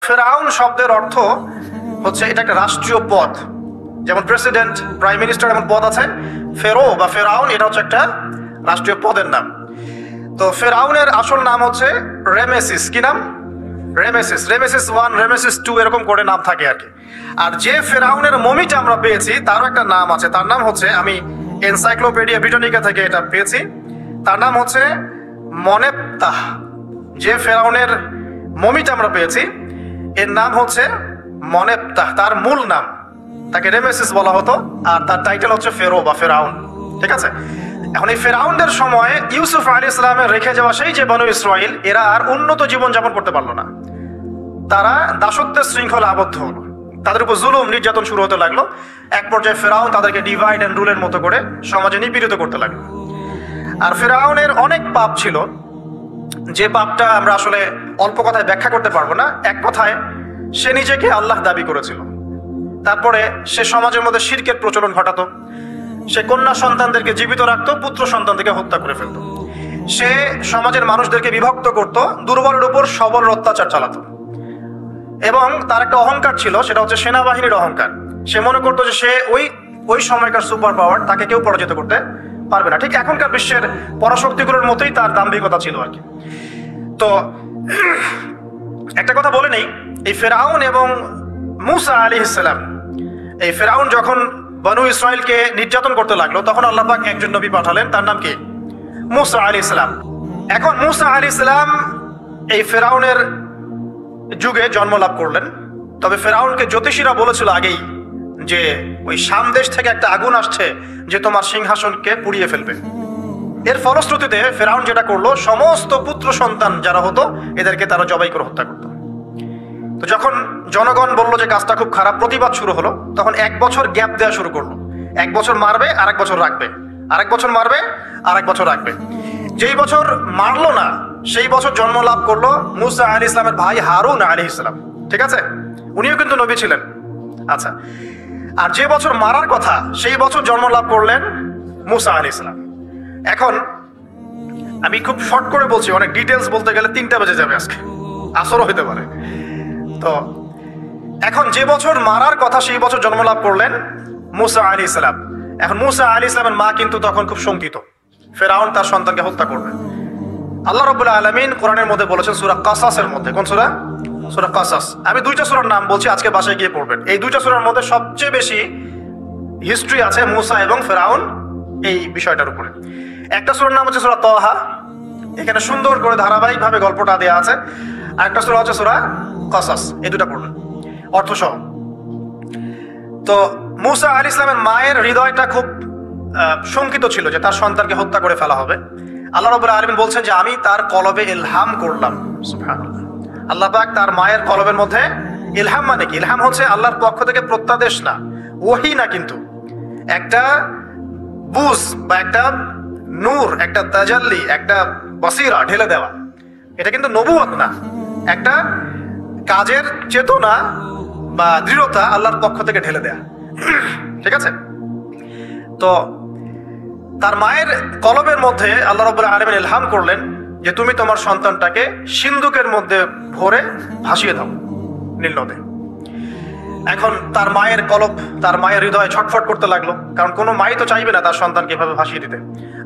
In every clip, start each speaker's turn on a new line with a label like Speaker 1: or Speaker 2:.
Speaker 1: ফেরাউন শব্দের অর্থ হচ্ছে এটা একটা রাষ্ট্রীয় পদ, যেমন প্রেসিডেন্ট, প্রাইম মিনিস্টার এমন পদ আছে। ফেরো বা ফেরাউন এটা হচ্ছে একটা রাষ্ট্রীয় পদের নাম। তো ফেরাউনের আসল নাম হচ্ছে রেমেসিস। কি নাম? রেমেসিস। রেমেসিস 1, রেমেসিস 2 এরকম করে নাম থাকে আর কি। আর যে ফেরাউনের মমিটা আমরা পেয়েছি তারও একটা নাম আছে, তার নাম হচ্ছে, আমি এনসাইক্লোপিডিয়া ব্রিটানিকা থেকে এটা পেয়েছি, তার নাম হচ্ছে মনেপ্তাহ। যে ফেরাউনের মমিটা আমরা পেয়েছি এর নাম হচ্ছে মনেপ্তাহ, তার মূল নাম। তাকে রেমেসিস বলা হতো আর তার টাইটেল হচ্ছে ফেরো বা ফেরাউন। ঠিক আছে। এখন এই ফেরাউনদের সময় ইউসুফ আলাইহিস সালামের রেখে যাওয়া সেই যে বনু ইসরাইল, এরা আর উন্নত জীবন যাপন করতে পারলো না। তারা দাসত্বের শৃঙ্খলা আবদ্ধ হলো, তাদের উপর জুলুম নির্যাতন শুরু হতে লাগলো। এক পর্যায়ে ফেরাউন তাদেরকে ডিভাইড অ্যান্ড রুলের মতো করে সমাজে নিপীড়িত করতে লাগলো। আর ফেরাউনের অনেক পাপ ছিল, যে পাপটা আমরা আসলে অল্প কথায় ব্যাখ্যা করতে পারবো না। এক কথায় সে নিজেকে আল্লাহ দাবি করেছিল। তারপরে সে সমাজের মধ্যে শিরকের প্রচলন ঘটাতো। সে কন্যা সন্তানদেরকে জীবিত রাখতো, পুত্র সন্তানদেরকে হত্যা করে ফেলতো। সে সমাজের মানুষদেরকে বিভক্ত করত, দুর্বলের উপর সবলের অত্যাচার চালাতো। এবং তার একটা অহংকার ছিল, সেটা হচ্ছে সেনাবাহিনীর অহংকার। সে মনে করতো যে সে ওই সময়কার সুপার পাওয়ার, তাকে কেউ পরাজিত করতে পারবে না। ঠিক এখনকার বিশ্বের পরাশক্তিগুলোর মতোই তার দাম্ভিকতা ছিল আর কি। তো একটা কথা বলে নেই, এই ফেরাউন এবং মূসা আলাইহিস সালাম, এই ফেরাউন যখন বনু ইসরাইলকে নির্যাতন করতে লাগলো তখন আল্লাহ পাক একজন নবী পাঠালেন, তার নাম কি? মূসা আলাইহিস সালাম। এখন মূসা আলাইহিস সালাম এই ফেরাউনের যুগে জন্ম লাভ করলেন। তবে ফেরাউনকে জ্যোতিষীরা বলেছিল আগেই যে ওই শাম দেশ থেকে একটা আগুন আসছে যে তোমার সিংহাসনকে পুড়িয়ে ফেলবে। এর ফলশ্রুতিতে ফেরাউন যেটা করলো, সমস্ত পুত্র সন্তান যারা হতো এদেরকে তারা জবাই করে হত্যা করতো। তো যখন জনগণ বললো যে কাজটা খুব খারাপ, প্রতিবাদ শুরু হলো, তখন 1 বছর গ্যাপ দেওয়া শুরু করলো। 1 বছর মারবে, আরেক বছর রাখবে, আরেক বছর মারবে, আরেক বছর রাখবে। যেই বছর মারলো না সেই বছর জন্ম লাভ করলো মূসা আলাইহিস সালামের ভাই হারুন আলাইহিস সালাম। ঠিক আছে, উনিও কিন্তু নবী ছিলেন। আচ্ছা, আর যে বছর মারার কথা সেই বছর জন্ম লাভ করলেন মূসা আলাইহিস সালাম। এখন আমি খুব শর্ট করে বলছি, অনেক ডিটেলস বলতে গেলে 3টা বেজে যাবে, আজকে আসরও হতে পারে। তো এখন যে বছর মারার কথা সেই বছর জন্ম লাভ করলেন মূসা আলাইহিস সালাম। এখন মূসা আলাইহিস সালামের মা কিন্তু তখন খুব শঙ্কিত, ফেরাউন তার সন্তানকে হত্যা করবে। আল্লাহ রাব্বুল আলামিন কোরআনের মধ্যে বলেছেন সূরা কাসাসের মধ্যে। কোন সূরা? সূরা কাসাস। আমি 2টা সূরার নাম বলছি, আজকে বাসায় গিয়ে পড়বেন। এই 2টা সূরার মধ্যে সবচেয়ে বেশি হিস্ট্রি আছে মূসা এবং ফেরাউন এই বিষয়টার উপরে। একটা সূরার নাম হচ্ছে সূরা তাহা, এখানে সুন্দর করে ধারাবাহিকভাবে গল্পটা দেওয়া আছে। আর একটা সূরা হচ্ছে সূরা কাসাস। এই 2টা পড়বেন অর্থ সহ। তো মূসা আলাইহিস সালামের মায়ের হৃদয়টা খুব শঙ্কিত ছিল যে তার সন্তানকে হত্যা করে ফেলা হবে। আল্লাহ রাব্বুল আলামিন বলছেন যে আমি তার কলবে ইলহাম করলাম। সুবহানাল্লাহ। আল্লাহ পাক তার মায়ের কলবের মধ্যে ইলহাম, মানে কি? ইলহাম হচ্ছে আল্লাহর পক্ষ থেকে প্রত্যাদেশ না, ওহী না, কিন্তু একটা বুঝ বা একটা নূর, একটা তাজাল্লি, একটা বসিরা ঢেলে দেওয়া। এটা কিন্তু নবুয়ত না, একটা কাজের চেতনা বা দৃঢ়তা আল্লাহর পক্ষ থেকে ঢেলে দেয়া। ঠিক আছে। তো তার মায়ের কলবের মধ্যে আল্লাহ রাব্বুল আলামিন ইলহাম করলেন যে তুমি তোমার সন্তানটাকে সিন্ধুকের মধ্যে ভরে ভাসিয়ে দাও নীল নদে। এখন তার মায়ের কলব, তার মায়ের হৃদয় ছটফট করতে লাগলো, কারণ কোনো মাই তো চাইবে না তার সন্তানকে এভাবে ভাসিয়ে দিতে।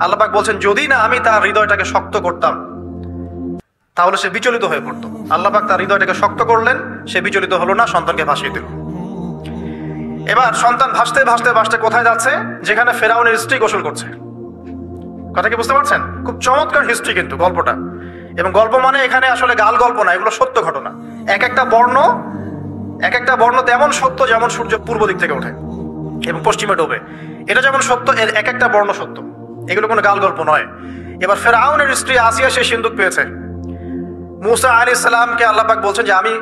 Speaker 1: আল্লাহ পাক বলছেন যদি না আমি তার হৃদয়টাকে শক্ত করতাম তাহলে সে বিচলিত হয়ে পড়তো। আল্লাহ পাক তার হৃদয়টাকে শক্ত করলেন, সে বিচলিত হলো না, সন্তানকে ভাসিয়ে দিল। এবার সন্তান ভাসতে ভাসতে ভাসতে কোথায় যাচ্ছে? যেখানে ফেরাউনের স্ত্রী গোসল করছে। কথা কি বুঝতে পারছেন? খুব চমৎকার হিস্ট্রি কিন্তু গল্পটা। এবং গল্প মানে এখানে আসলে গাল গল্প না, এগুলো সত্য ঘটনা। এক একটা বর্ণ তেমন সত্য যেমন সূর্য পূর্ব দিক থেকে ওঠে এবং পশ্চিমে ডোবে, এটা যেমন সত্য, এর এক একটা বর্ণ সত্য। এগুলো কোনো গাল গল্প নয়। এবার ফেরাউনের স্ত্রী আসিয়া সে সিন্দুক পেয়েছে। মূসা আলাইহিস সালামকে আল্লাহ পাক বলছেন যে আমি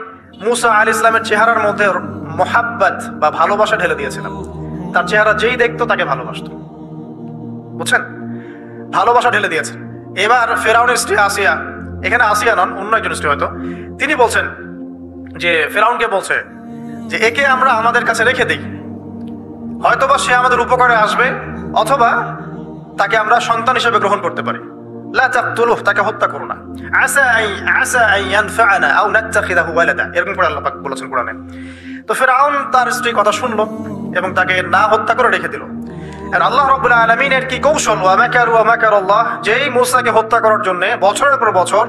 Speaker 1: মূসা আলাইহিস সালামের চেহারার মধ্যে মোহাব্বত বা ভালোবাসা ঢেলে দিয়েছিলাম। তার চেহারা যেই দেখতো তাকে ভালোবাসতো। বুঝছেন? ভালোবাসা ঢেলে দিয়েছে। এবার ফেরাউনের স্ত্রী আসিয়া, এখানে আসিয়া নন, অন্য একজন স্ত্রী হয়তো, তিনি বলছেন যে ফেরাউনকে বলছে যে একে আমরা আমাদের কাছে রেখে দিই, হয়তোবা সে আমাদের উপকারে আসবে, অথবা তাকে আমরা সন্তান হিসেবে গ্রহণ করতে পারি। লা তাকতুলুহু, তাকে হত্যা করো না। আসা আন ইয়ানফা'না আও নাত্তাখিযাহু ওয়ালাদা, এরকম করে আল্লাহ পাক বলেছেন কোরআনে। তো ফিরআউন তার স্ত্রীর কথা শুনলো এবং তাকে না হত্যা করে রেখে দিল। আর আল্লাহ রাব্বুল আলামিনের কি কৌশল, ওয়া মাকারুল্লাহ, যেই মূসাকে হত্যা করার জন্য বছরের পর বছর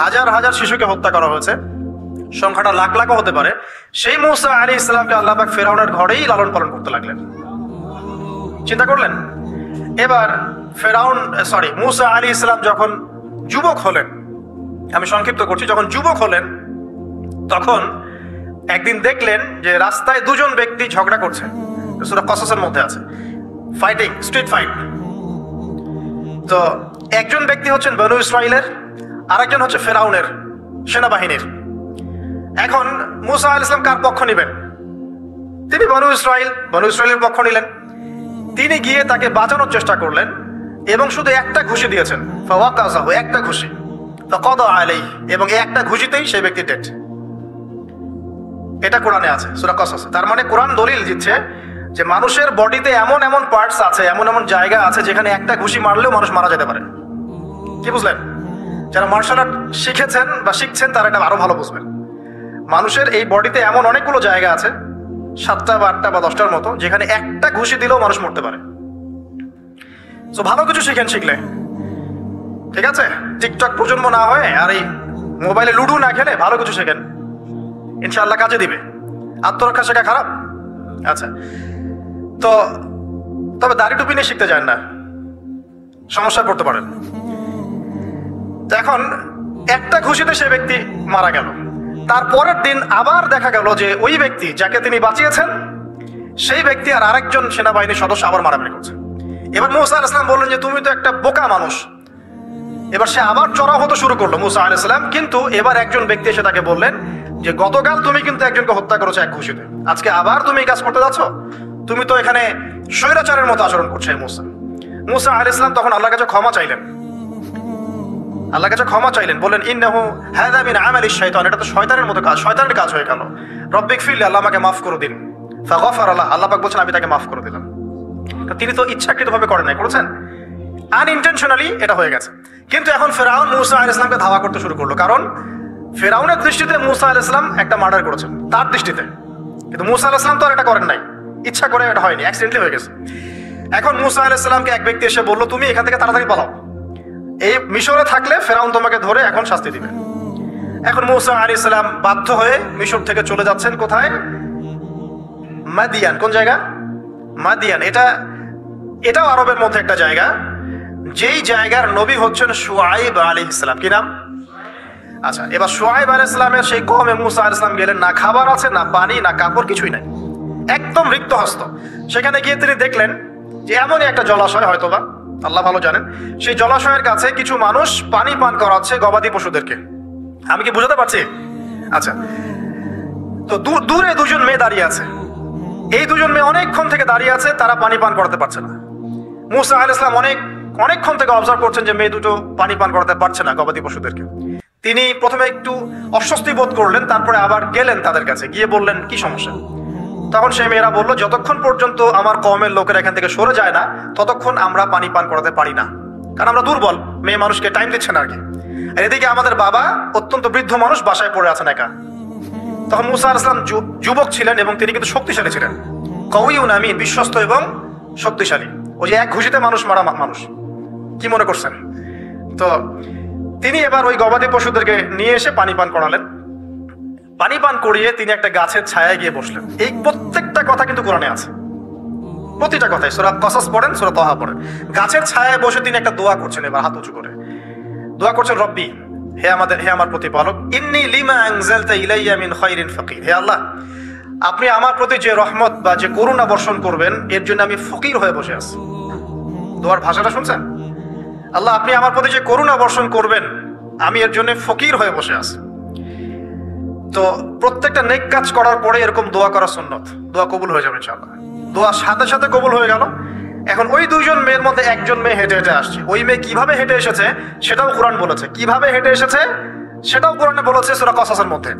Speaker 1: হাজার হাজার শিশুকে হত্যা করা হয়েছে, সংখ্যাটা লাখ লাখও হতে পারে, সেই মূসা আলাইহিস সালামকে আল্লাহ পাক ফিরআউনের ঘরেই লালন পালন করতে লাগলেন। চিন্তা করলেন। এবার মূসা আলাইহিস সালাম যখন যুবক হলেন, আমি সংক্ষিপ্ত করছি, যখন যুবক হলেন তখন একদিন দেখলেন যে রাস্তায় দুজন ব্যক্তি ঝগড়া করছে। সূরা কসসের মধ্যে আছে, ফাইটিং, স্ট্রিট ফাইট। তো একজন ব্যক্তি হচ্ছেন বনু ইসরাইলের, আরেকজন হচ্ছে ফিরআউনের সেনাবাহিনীর। এখন মূসা আলাইহিস সালাম কার পক্ষ নেবেন? তিনি বনু ইসরাইলের পক্ষ নিলেন। তিনি গিয়ে তাকে বাঁচানোর চেষ্টা করলেন এবং শুধু একটা ঘুষি দিয়েছেন, ফাওয়াকাযাহু, একটা ঘুষি, ফাকাদা আলাইহি, এবং এই একটা ঘুষিতেই সেই ব্যক্তি ডেড। এটা কোরআনে আছে সূরা কসস। তার মানে কোরআন দলিল দিচ্ছে যে মানুষের বডিতে এমন এমন পার্টস আছে, এমন এমন জায়গা আছে যেখানে একটা ঘুষি মারলেও মানুষ মারা যেতে পারে। কি বুঝলেন? যারা মার্শাল আর্ট শিখেছেন বা শিখছেন তারা এটা আরো ভালো বুঝবেন। মানুষের এই বডিতে এমন অনেকগুলো জায়গা আছে, 7টা বা 8টা বা 10টার মতো, যেখানে একটা ঘুষি দিলেও মানুষ মরতে পারে। তো ভালো কিছু শিখলে, ঠিক আছে, টিকটক প্রজন্ম না হয়ে আর এই মোবাইলে লুডো না খেলে ভালো কিছু শেখেন, ইনশাআল্লাহ কাজে দিবে। আত্মরক্ষা শেখা খারাপ? আচ্ছা, তো তবে দাড়ি টুপি নিয়ে শিখতে যান না, সমস্যায় পড়তে পারেন। তো এখন একটা ঘুষিতে সে ব্যক্তি মারা গেল। তারপরের দিন আবার দেখা গেল যে ওই ব্যক্তি যাকে তিনি বাঁচিয়েছেন সেই ব্যক্তি আর আরেকজন সেনাবাহিনীর সদস্য আবার মারামারি করছে। এবার মূসা আলাইহিস সালাম বললেন যে তুমি তো একটা বোকা মানুষ। এবার সে আবার চড়াও হতে শুরু করলো মূসা আলাইহিস সালাম, কিন্তু এবার একজন ব্যক্তি এসে তাকে বললেন যে গতকাল তুমি কিন্তু একজনকে হত্যা করেছো এক ঘুষিতে, আজকে আবার তুমি এই কাজ করতে যাচ্ছ, তুমি তো এখানে স্বৈরাচারের মতো আচরণ করছো। মূসা আলাইহিস সালাম তখন আল্লাহর কাছে ক্ষমা চাইলেন, বললেন ইন্নাহু হাযা মিন আমালিশ শাইতান, এটা তো শয়তানের মতো কাজ, শয়তানের কাজ হয়ে গেল। রব্বিক ফিরলি, আল্লাহ আমাকে মাফ করে দিন। ফাগফারা লাহ, আল্লাহ পাক বলছেন আমি তাকে মাফ করে দিলাম। তিনি তো ইচ্ছাকৃতভাবে করেন নাই, করেছেন আনইনটেনশনালি, এটা হয়ে গেছে। কিন্তু এখন ফিরআউন মূসা আলাইহিস সালামকে ধাওয়া করতে শুরু করলো, কারণ ফিরআউনের দৃষ্টিতে মূসা আলাইহিস সালাম একটা মার্ডার করেছেন তার দৃষ্টিতে, কিন্তু মূসা আলাইহিস সালাম তো আর এটা করেন নাই, ইচ্ছা করে এটা হয়নি, অ্যাক্সিডেন্টলি হয়ে গেছে। এখন মূসা আলাইহিস সালামকে এক ব্যক্তি এসে বললো তুমি এখান থেকে তাড়াতাড়ি পালাও, এই মিশরে থাকলে ফিরআউন তোমাকে ধরে এখন শাস্তি দিবে। এখন মূসা আলাইহিস সালাম বাধ্য হয়ে মিশর থেকে চলে যাচ্ছেন কোথায়? মাদিয়ান। কোন জায়গা? মাদিয়ান। এটাও আরবের মধ্যে একটা জায়গা, যেই জায়গার নবী হচ্ছেন শুআইব আলাইহিস সালাম। কি নাম? আচ্ছা, এবার শুআইব আলাইহিস সালামের সেই কওমে মূসা আলাইহিস সালাম গেলেন, না খাবার আছে, না পানি, না কাপড়, কিছুই নাই, একদম রিক্ত হস্ত। সেখানে গিয়ে তিনি দেখলেন যে এমনই একটা জলাশয়, হয়তোবা আল্লাহ ভালো জানেন, সেই জলাশয়ের কাছে কিছু মানুষ পানি পান করাচ্ছে গবাদি পশুদেরকে। আমি কি বুঝাতে পারছি? আচ্ছা, তো দূরে দুজন মেয়ে দাঁড়িয়ে আছে, এই দুজন মেয়ে অনেকক্ষণ থেকে দাঁড়িয়ে আছে, তারা পানি পান করাতে পারছে না। মূসা আলাইহিস সালাম অনেকক্ষণ থেকে অবজার্ভ করছেন যে মেয়ে দুটো পানি পান করাতে পারছে না গবাদি পশুদেরকে। তিনি প্রথমে একটু অস্বস্তি বোধ করলেন, তারপরে আবার গেলেন তাদের কাছে, গিয়ে বললেন কি সমস্যা। তখন সেই মেয়েরা বললো যতক্ষণ পর্যন্ত আমার কওমের লোকেরা এখান থেকে সরে যায় না ততক্ষণ আমরা পানি পান করাতে পারি না, কারণ আমরা দুর্বল, মেয়ে মানুষকে টাইম দিচ্ছে না আর কি। আর এদিকে আমাদের বাবা অত্যন্ত বৃদ্ধ মানুষ, বাসায় পড়ে আছেন একা। তখন মূসা আলাইহিস সালাম যুবক ছিলেন এবং তিনি কিন্তু শক্তিশালী ছিলেন, কওয়িউন আমিন, বিশ্বস্ত এবং শক্তিশালী। ওই যে এক ঘুষিতে মানুষ মারা মানুষ, কি মনে করছেন? তো তিনি এবার ওই গবাদি পশুদেরকে নিয়ে এসে পানি পান করালেন। পানি পান করিয়ে তিনি একটা গাছের ছায়ায় গিয়ে বসলেন। এই প্রত্যেকটা কথা কিন্তু কোরআনে আছে, প্রতিটা কথাই। সূরা কসস পড়েন, সূরা তাহা পড়েন। গাছের ছায়ায় বসে তিনি একটা দোয়া করছেন, এবার হাত উঁচু করে দোয়া করছেন, রব্বি, হে আমার প্রতিপালক, ইন্নী লিমা আনজালতা ইলাইয়া মিন খায়রিন ফাকির, হে আল্লাহ, আপনি আমার প্রতি যে রহমত বা যে করুণা বর্ষণ করবেন এর জন্য আমি ফকির হয়ে বসে আছি। দোয়ার ভাষাটা শুনছেন? আল্লাহ, আপনি আমার প্রতি যে করুণা বর্ষণ করবেন আমি এর জন্য ফকির হয়ে বসে আছি। তো প্রত্যেকটা নেক কাজ করার পরে এরকম দোয়া করা সুন্নত, দোয়া কবুল হয়ে যাবে ইনশাআল্লাহ। দোয়া সাথে সাথে কবুল হয়ে গেল। এখন ওই দুইজন মেয়ের মধ্যে একজন মেয়ে হেঁটে হেঁটে আসছে। ওই মেয়ে কিভাবে হেঁটে এসেছে সেটাও কোরআন বলেছে, কিভাবে হেঁটে এসেছে সেটাও কোরআনে বলেছে সূরা কসসের মধ্যে।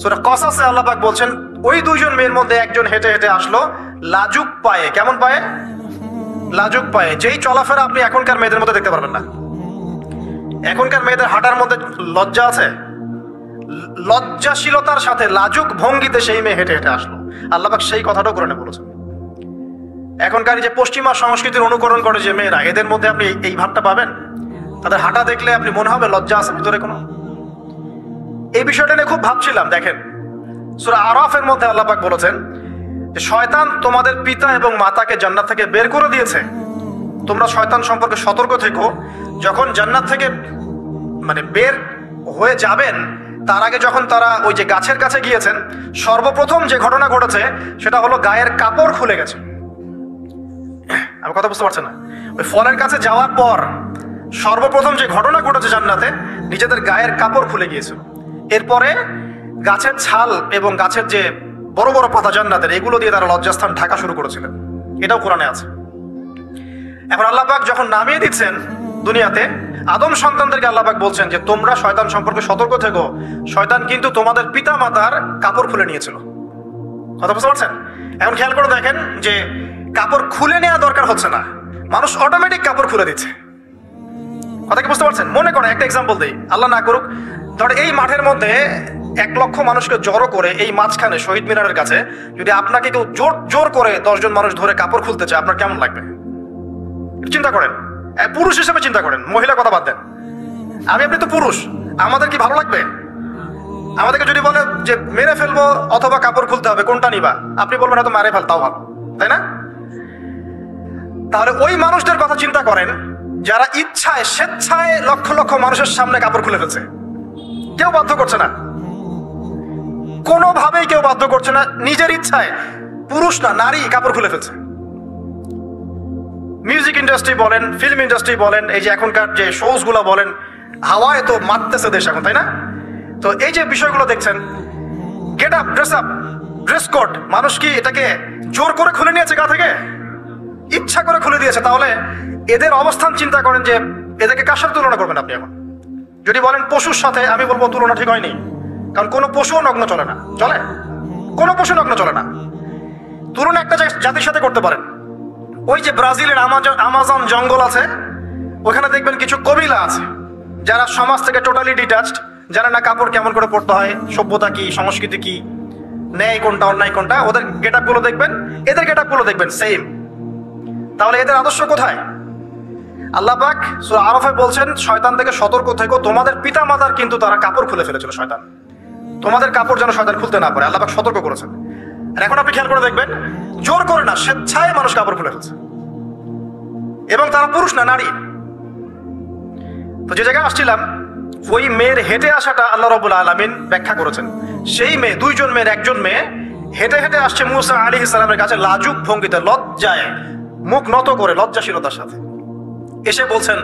Speaker 1: সূরা কসসে আল্লাহ পাক বলছেন ওই দুইজন মেয়ের মধ্যে একজন হেঁটে হেঁটে আসলো লাজুক পায়ে। কেমন পায়ে? লাজুক পায়ে, যেই চলাফেরা আপনি এখনকার মেয়েদের মধ্যে দেখতে পারবেন না। এখনকার মেয়েদের হাঁটার মধ্যে লজ্জা আছে? লজ্জাশীলতার সাথে লাজুক ভঙ্গিতে সেই মেয়ে হেঁটে হেঁটে আসলো। আল্লাহ পাক সেই কথাটাও কোরআনে বলেছেন। এখনকার যে পশ্চিমা সংস্কৃতির অনুকরণ করে যে মেয়েরা, এদের মধ্যে আপনি এই ভাবটা পাবেন? তাদের হাঁটা দেখলে আপনি মনে হবে লজ্জা আছে ভিতরে কোনো। এই বিষয়টা নিয়ে খুব ভাবছিলাম। দেখেন, সূরা আরাফের মধ্যে আল্লাহ পাক বলেছেন যে শয়তান তোমাদের পিতা এবং মাতাকে জান্নাত থেকে বের করে দিয়েছে, তোমরা শয়তান সম্পর্কে সতর্ক থেকো। যখন জান্নাত থেকে বের হয়ে যাবেন, তার আগে যখন তারা ওই যে গাছের কাছে গিয়েছেন, সর্বপ্রথম যে ঘটনা ঘটেছে সেটা হলো গায়ের কাপড় খুলে গেছে। আমি কথা বুঝতে পারছেন না? ওই ফলের কাছে যাওয়ার পর সর্বপ্রথম যে ঘটনা ঘটেছে জান্নাতে, নিজেদের গায়ের কাপড় খুলে গিয়েছে। এরপরে গাছের ছাল এবং গাছের যে বড় বড় পাতা জান্নাতের, এগুলো দিয়ে তারা লজ্জাস্থান ঢাকা শুরু করেছিলেন। এটাও কোরআনে আছে। এখন আল্লাহ পাক যখন নামিয়ে দিচ্ছেন দুনিয়াতে, আদম সন্তানদেরকে আল্লাহ পাক বলছেন যে তোমরা শয়তান সম্পর্কে সতর্ক থেকো, শয়তান কিন্তু তোমাদের পিতা মাতার কাপড় খুলে নিয়েছিল। কথা বুঝতে পারছেন? এখন খেয়াল করে দেখেন যে কাপড় খুলে নেওয়া দরকার হচ্ছে না, মানুষ অটোমেটিক কাপড় খুলে দিচ্ছে। কথা কি বুঝতে পারছেন? মনে করেন একটা এক্সাম্পল দেই, আল্লাহ না করুক, ধর এই মাঠের মধ্যে 1 লক্ষ মানুষকে জড়ো করে এই মাঝখানে শহীদ মিনারের কাছে যদি আপনাকে কেউ জোর জোর করে 10 জন মানুষ ধরে কাপড় খুলতে চায়, আপনার কেমন লাগবে? চিন্তা করেন, পুরুষ হিসেবে চিন্তা করেন, মহিলা কথা বাদ দেন। আপনি তো পুরুষ, আমাদের কি ভালো লাগবে? আমাদেরকে যদি বলে যে মেরে ফেলবো অথবা কাপড় খুলতে হবে, কোনটা নিবা? আপনি বলবেন হয়তো মারে ফেল, তাও ভালো, তাই না? তাহলে ওই মানুষদের কথা চিন্তা করেন যারা ইচ্ছায় স্বেচ্ছায় লক্ষ লক্ষ মানুষের সামনে কাপড় খুলে ফেলছে। কেউ বাধ্য করছে না, কোনোভাবেই কেউ বাধ্য করছে না, নিজের ইচ্ছায় পুরুষ না নারী কাপড় খুলে ফেলছে। মিউজিক ইন্ডাস্ট্রি বলেন, ফিল্ম ইন্ডাস্ট্রি বলেন, এই যে এখনকার যে শোজ গুলো বলেন, হাওয়ায় তো মারতেছে দেশ এখন, তাই না? তো এই যে বিষয়গুলো দেখছেন, get up, dress up, dress code, মানুষ কি এটাকে জোর করে খুলে নিয়েছে গা থেকে? ইচ্ছা করে খুলে দিয়েছে। তাহলে এদের অবস্থান চিন্তা করেন যে এদেরকে কার সাথে তুলনা করবেন আপনি? এখন যদি বলেন পশুর সাথে, আমি বলবো তুলনা ঠিক হয়নি, কারণ কোনো পশুও নগ্ন চলে না। চলে? কোনো পশু নগ্ন চলে না। তুলনা একটা জাতির সাথে করতে পারেন। ওই যে ব্রাজিলের আমাজন জঙ্গল আছে, ওখানে দেখবেন কিছু কবিলা আছে যারা সমাজ থেকে টোটালি ডিটাচড, জানে না কাপড় কেমন করে পড়তে হয়, সভ্যতা কি, সংস্কৃতি কি, ন্যায় কোনটা অন্যায় কোনটা। ওদের গেট আপ গুলো দেখবেন, এদের গেট আপ গুলো দেখবেন সেম। তাহলে এদের আদর্শ কোথায়? আল্লাহ পাক সূরা আরাফে বলছেন শয়তান থেকে সতর্ক থেকো, তোমাদের পিতা মাতার কিন্তু তারা কাপড় খুলে ফেলেছিল শয়তান, তোমাদের কাপড় যেন শয়তান খুলতে না পারে, আল্লাহ পাক সতর্ক করেছেন। আর এখন আপনি খেয়াল করে দেখবেন, জোর করে না, স্বেচ্ছায় মানুষ কাপড় খুলে ফেলছে, এবং তারা পুরুষ না নারী। তো যে জায়গায় আসছিলাম, ওই মেয়ের হেঁটে আসাটা আল্লাহ রাব্বুল আলামিন ব্যাখ্যা করেছেন। সেই মেয়ে, 2 জন মেয়ের একজন মেয়ে হেঁটে হেঁটে আসছে মুসা আলাইহিস সালামের কাছে লাজুক ভঙ্গিতে, লজ্জায় মুখ নত করে, লজ্জাশীলতার সাথে এসে বলছেন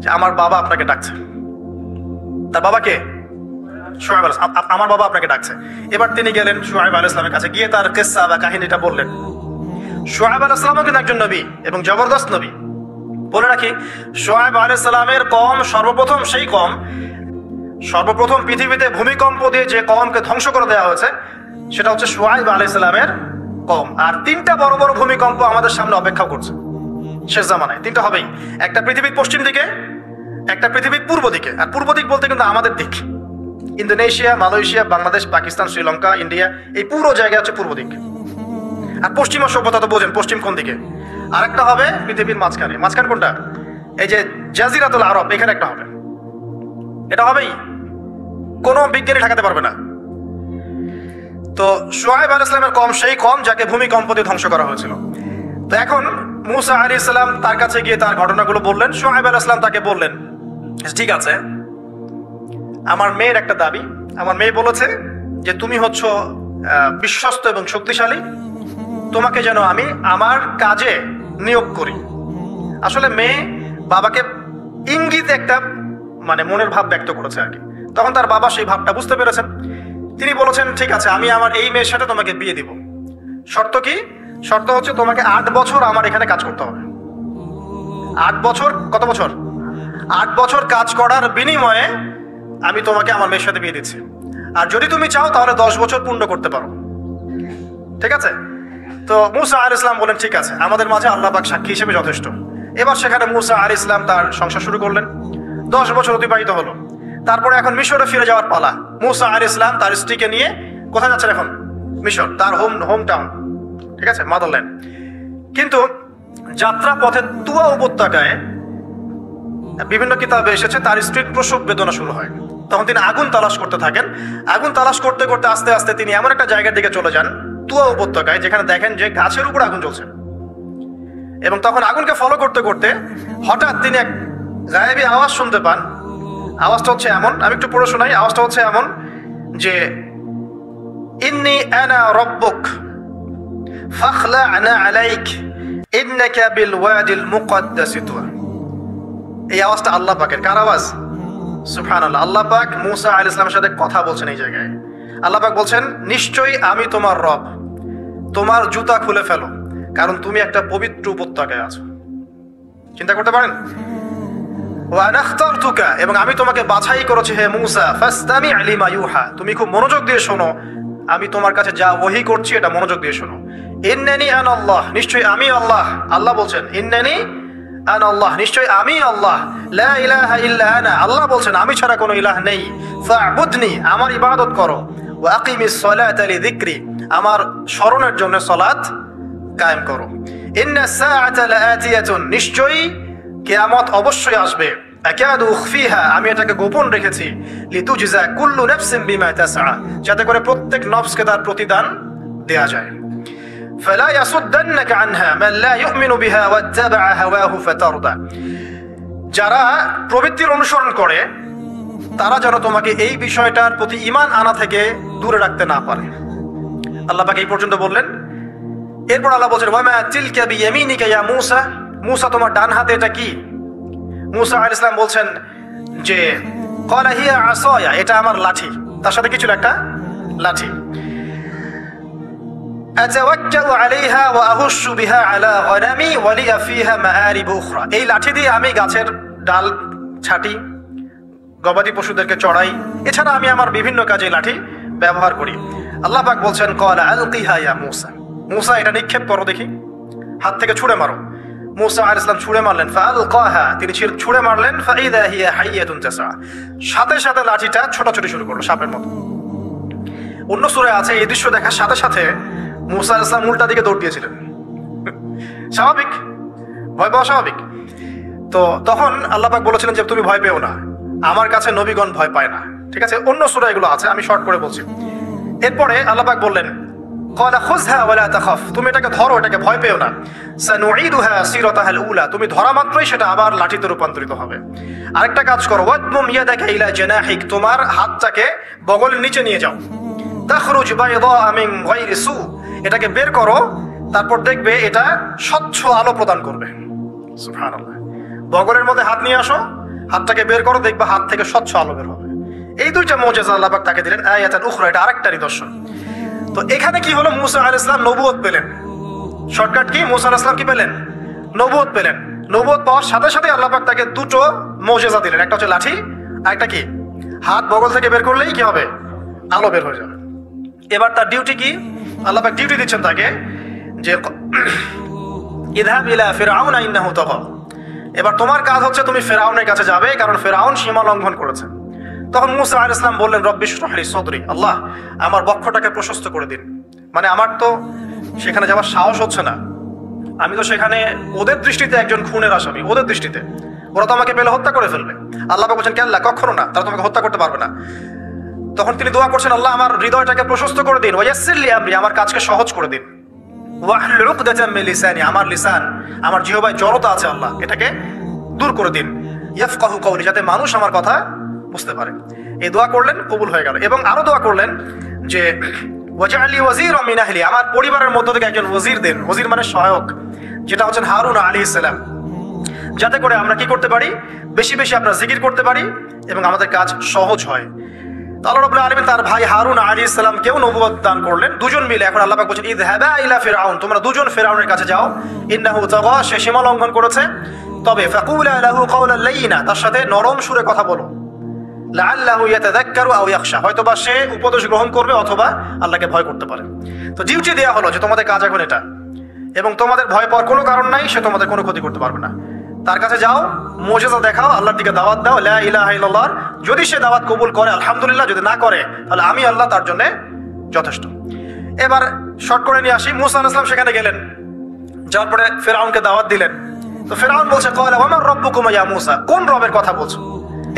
Speaker 1: যে আমার বাবা আপনাকে ডাকছে। তার বাবাকে শুআয়ব আলাইহিস সালাম, আমার বাবা আপনাকে ডাকছে। এবার তিনি গেলেন শুআয়ব আলাইহিস সালামের কাছে, গিয়ে তার কিসসা বা কাহিনীটা বললেন। শুআয়ব আলাইহিস সালামও কিন্তু একজন নবী এবং জবরদস্ত নবী। বলে রাখি, শুআয়ব আলাইহিস সালামের কওম সর্বপ্রথম সেই কওম, সর্বপ্রথম পৃথিবীতে ভূমিকম্প দিয়ে যে কওমকে ধ্বংস করে দেওয়া হয়েছে সেটা হচ্ছে শুআয়ব আলাইহিস সালামের কওম। আর 3টা বড় বড় ভূমিকম্প আমাদের সামনে অপেক্ষা করছে শেষ জামানায়। 3টা হবেই, একটা পৃথিবীর পশ্চিম দিকে, একটা পৃথিবীর পূর্ব দিকে। আর পূর্ব দিক বলতে কিন্তু আমাদের দিক, Indonesia, Malaysia, Bangladesh, Pakistan, Sri Lanka, India, এই পুরো জায়গা হচ্ছে পূর্ব দিক। আর পশ্চিমা সভ্যতা তো বোঝেন, পশ্চিম কোন দিকে। আরেকটা হবে পৃথিবীর মাঝখানে। মাঝখান কোনটা? এই যে জাজিরাতুল আরব, এখানে একটা হবে। এটা হবেই, কোনো বিজ্ঞানী ঠেকাতে পারবে না। তো শুআয়ব আলাইহিস সালামের কওম সেই কওম যাকে ভূমিকম্প দিয়ে ধ্বংস করা হয়েছিল। তো এখন মুসা আলাইহিস সালাম তার কাছে গিয়ে তার ঘটনাগুলো বললেন। শুআয়ব আলাইহিস সালাম তাকে বললেন, ঠিক আছে, আমার মেয়ের একটা দাবি, আমার মেয়ে বলেছে যে তুমি হচ্ছ বিশ্বস্ত এবং শক্তিশালী, তোমাকে যেন আমি আমার কাজে নিয়োগ করি। আসলে মেয়ে বাবাকে ইঙ্গিত একটা মনের ভাব ব্যক্ত করেছে আর কি। তখন তার বাবা সেই ভাবটা বুঝতে পেরেছেন। তিনি বলেছেন, ঠিক আছে, আমি আমার এই মেয়ের সাথে তোমাকে বিয়ে দিব। শর্ত কি? শর্ত হচ্ছে তোমাকে 8 বছর আমার এখানে কাজ করতে হবে। 8 বছর, কত বছর? 8 বছর কাজ করার বিনিময়ে আমি তোমাকে আমার মেয়ের সাথে বিয়ে দিচ্ছি। আর যদি তুমি চাও তাহলে 10 বছর পূর্ণ করতে পারো। ঠিক আছে? তো মুসা আলাইহিস সালাম বলেন, ঠিক আছে, আমাদের মাঝে আল্লাহ পাক সাক্ষী হিসেবে যথেষ্ট। এবার সেখানে মুসা আলাইহিস সালাম তার সংসার শুরু করলেন। 10 বছর অতিবাহিত হলো। তারপরে এখন মিশরে ফিরে যাওয়ার পালা। মূসা আলাইহিস সালাম তার স্ত্রীকে নিয়ে কোথায় যাচ্ছেন এখন? মিশর, তার হোম টাউন, ঠিক আছে, মাদারল্যান্ড। কিন্তু যাত্রা পথে তুয়া উপত্যকায় বিভিন্ন কিতাবে এসেছে তার স্ত্রীর প্রসব বেদনা শুরু হয়। তখন তিনি আগুন তালাশ করতে থাকেন। আগুন তালাশ করতে করতে আস্তে আস্তে তিনি এমন একটা জায়গার দিকে চলে যান, তুয়া উপত্যকায়, যেখানে দেখেন যে গাছের উপর আগুন জ্বলছে। এবং তখন আগুনকে ফলো করতে করতে হঠাৎ তিনি এক গায়েবী আওয়াজ শুনতে পান। আওয়াজটা হচ্ছে এমন, আমি একটু পড়ে শোনাই। আওয়াজটা হচ্ছে এমন যে ইন্নী আনা রব্বুক ফাখলা'না আলাইক ইন্নাকা বিল ওয়াদিল মুকদ্দাসি তুয়া। এই আওয়াজটা আল্লাহ পাকের। কার আওয়াজ? সুবহানাল্লাহ। আল্লাহ পাক মূসা আলাইহিস সালামের সাথে কথা বলছেন এই জায়গায়। আল্লাহ পাক বলছেন, নিশ্চয়ই আমি তোমার রব, তোমার জুতা খুলে ফেলো, কারণ তুমি একটা পবিত্র উপত্যকায় আছো। চিন্তা করতে পারেন? ওয়া আনা ইখতারতুকা, এবং আমি তোমাকে বাছাই করেছি হে মূসা, ফাসতামি' লিমা ইউহা, তুমি খুব মনোযোগ দিয়ে শোনো, আমি তোমার কাছে যা ওহী করছি এটা মনোযোগ দিয়ে শোনো। ইন্নানি আনা আল্লাহ, নিশ্চয়ই আমি আল্লাহ। আল্লাহ বলছেন ইন্নানি আনা আল্লাহ, নিশ্চয়ই আমি আল্লাহ। লা ইলাহা ইল্লা আনা, আল্লাহ বলছেন আমি ছাড়া কোনো ইলাহ নেই। ফা'বুদনি, আমার ইবাদত করো। ওয়া আকিমিস সালাতা লিযিকরি, আমার স্মরণের জন্য সালাত কায়েম করো। ইন্নাস সাআতা লাআতিয়াতুন, নিশ্চয়ই কিয়ামত অবশ্যই আসবে। আকাদু উখফিহা, আমি এটাকে গোপন রেখেছি। লিতুজজা কুল্লু নাফসিন বিমা তাসআ, যাতে করে প্রত্যেক নফসকে তার প্রতিদান দেয়া যায়। ফালা ইয়াসুদ্দান্নাকা আনহা মান লা ইউমিনু বিহা ওয়াত্তাবা'a হাওয়াহু ফাতারদা, যারা প্রবৃত্তির অনুসরণ করে তারা যেন তোমাকে এই বিষয়টার প্রতি ঈমান আনা থেকে দূরে রাখতে না পারে। আল্লাহ পাক এই পর্যন্ত বললেন। এরপর আল্লাহ বলছেন, ওয়া মা তিলকা বিয়ামিনিকা ইয়া মূসা, মূসা তোমার ডান হাতে এটা কি? মূসা আলাইহিস সালাম বলছেন যে ক্বালা হিয়া আসায়া, এটা আমার লাঠি। তার সাথে কি ছিল? একটা লাঠি। আতাওয়াক্কালু আলাইহা ওয়া আহুশু বিহা আলা গনামি ওয়া লিয়া ফিহা মাআরিব উখরা, এই লাঠি দিয়ে আমি গাছের ডাল ছাঁটি, গবাদি পশুদেরকে চড়াই, এছাড়া আমি আমার বিভিন্ন কাজে লাঠি ব্যবহার করি। আল্লাহ পাক বলছেন, ক্বালা আলকিহা ইয়া মূসা, মূসা এটা নিক্ষেপ করো দেখি, হাত থেকে ছুঁড়ে মারো। মূসা আলাইহিস সালাম ছুঁড়ে মারলেন। ফাআলকাহা, তিনি ছুঁড়ে মারলেন। ফাইদা হিয়া হাইয়াতুন তাসআ, সাথে সাথে লাঠিটা ছোটাছুটি শুরু করলো সাপের মতো। অন্য সূরায় আছে এই দৃশ্য দেখার সাথে সাথে মূসা আলাইহিস সালাম উল্টা দিকে দৌড় দিয়েছিলেন। স্বাভাবিক, ভয় পাওয়া স্বাভাবিক। তো তখন আল্লাহ পাক বলেছিলেন যে তুমি ভয় পেও না, আমার কাছে নবীগণ ভয় পায় না। ঠিক আছে, অন্য সূরায় এগুলো আছে, আমি শর্ট করে বলছি। এরপরে আল্লাহ পাক বললেন, ক্বালা খুযহা ওয়া লা তাখাফ, তুমি এটাকে ধরো, এটাকে ভয় পেও না। সানুঈদুহা সিরাতাহাল উলা, তুমি ধরা মাত্রই সেটা আবার লাঠিতে রূপান্তরিত হবে। আরেকটা কাজ করো, ওয়াদমুম ইয়াদাকা ইলা জানাহিক, তোমার হাতটাকে বগলের নিচে নিয়ে যাও। তাখরুজ বাইদা মিন গায়রি সু, এটাকে বের করো, তারপর দেখবে এটা স্বচ্ছ আলো প্রদান করবে। সুবহানাল্লাহ। বগলের মধ্যে হাত নিয়ে আসো, হাতটাকে বের করো, দেখবে হাত থেকে স্বচ্ছ আলো বের হবে। এই দুইটা মুজিজা আল্লাহ পাক তাকে দিলেন। আয়াতান উখরা, এটা আরেকটা নিদর্শন। তো এখানে কি হলো? মূসা আলাইহিস সালাম নবুয়ত পেলেন। Shortcut key? মূসা আলাইহিস সালাম কি পেলেন? নবুয়ত পেলেন। নবুয়ত পাওয়ার সাথে সাথে আল্লাহ পাক তাকে দুটো মুজিজা দিলেন। একটা হচ্ছে লাঠি, আর একটা কি? হাত বগল থেকে বের করলেই কি হবে? আলো বের হয়ে যাবে। এবার তার ডিউটি কি? আল্লাহ পাক ডিউটি দিচ্ছেন তাকে যে ইযহাব ইলা ফিরআউনা ইন্নাহু তাগা, এবার তোমার কাজ হচ্ছে তুমি ফিরআউনের কাছে যাবে, কারণ ফিরআউন সীমা লঙ্ঘন করেছে। তখন মূসা আলাইহিস সালাম বললেন, রব্বি ইশরাহ লি সাদরি, আল্লাহ আমার বক্ষটাকে প্রশস্ত করে দিন। মানে আমার তো সেখানে যাওয়ার সাহস হচ্ছে না, আমি তো সেখানে ওদের দৃষ্টিতে একজন খুনের আসামি, ওদের দৃষ্টিতে ওরা তো আমাকে পেলে হত্যা করে ফেলবে। আল্লাহ পাক বলছেন, কেল্লা, কখনো না, তারা তোমাকে হত্যা করতে পারবে না। তখন তিনি দোয়া করছেন, আল্লাহ আমার হৃদয়টাকে প্রশস্ত করে দিন, ওয়া ইয়াসসির লি আমরি, আমার কাজকে সহজ করে দিন। ওয়াহলুল উকদাতাম মিন লিসানি, আমার লিসান, আমার জিহ্বায় জড়তা আছে, আল্লাহ এটাকে দূর করে দিন। ইয়াফকাহু কওলি, যাতে মানুষ আমার কথা বুঝতে পারে। এই দোয়া করলেন, কবুল হয়ে গেল। এবং আরো দোয়া করলেন যে ওয়াজআলি ওয়াজিরাম মিন আহলি, আমার পরিবারের মধ্য থেকে একজন ওয়াজির দেন। ওয়াজির মানে সহায়ক, যেটা হচ্ছেন হারুন আলাইহিস সালাম, যাতে করে আমরা কি করতে পারি? বেশি বেশি আমরা জিকির করতে পারি এবং আমাদের কাজ সহজ হয়। আল্লাহ রাব্বুল আলামিন তার ভাই হারুন আলাইহিস সালাম কেউ নবুয়ত দান করলেন, দুজন মিলে। এখন আল্লাহ পাক বলেন, ইযহাবা ইলা ফিরআউন, তোমরা দুজন ফিরআউনের কাছে যাও, ইন্নাহু তাগা, সে সীমা লঙ্ঘন করেছে, তবে ফাকুলা লাহু কাওলান লাইয়িনা, তার সাথে নরম সুরে কথা বলো। লাআল্লাহু ইয়াতাযাক্কারু আও ইয়াখশা, হয়তোবা সে উপদেশ গ্রহণ করবে অথবা আল্লাহকে ভয় করতে পারে। তো ডিউটি দেয়া হলো যে তোমাদের কাজ এখন এটা, এবং তোমাদের ভয় পাওয়ার কোনো কারণ নাই, সে তোমাদের কোনো ক্ষতি করতে পারবে না। তার কাছে যাও, মুজিজা দেখাও, আল্লাহর দিকে দাওয়াত দাও, লা ইলাহা ইল্লাল্লাহ। যদি সে দাওয়াত কবুল করে আলহামদুলিল্লাহ, যদি না করে তাহলে আমি আল্লাহ তার জন্য যথেষ্ট। এবার শর্ট করে নিয়ে আসি, মুসা আলাইহিস সালাম সেখানে গেলেন, যাওয়ার পরে ফেরাউনকে দাওয়াত দিলেন। তো ফেরাউন বলছে, ক্বালা ওয়া মান রাব্বুকুমা ইয়া মুসা, কোন রবের কথা বলছো?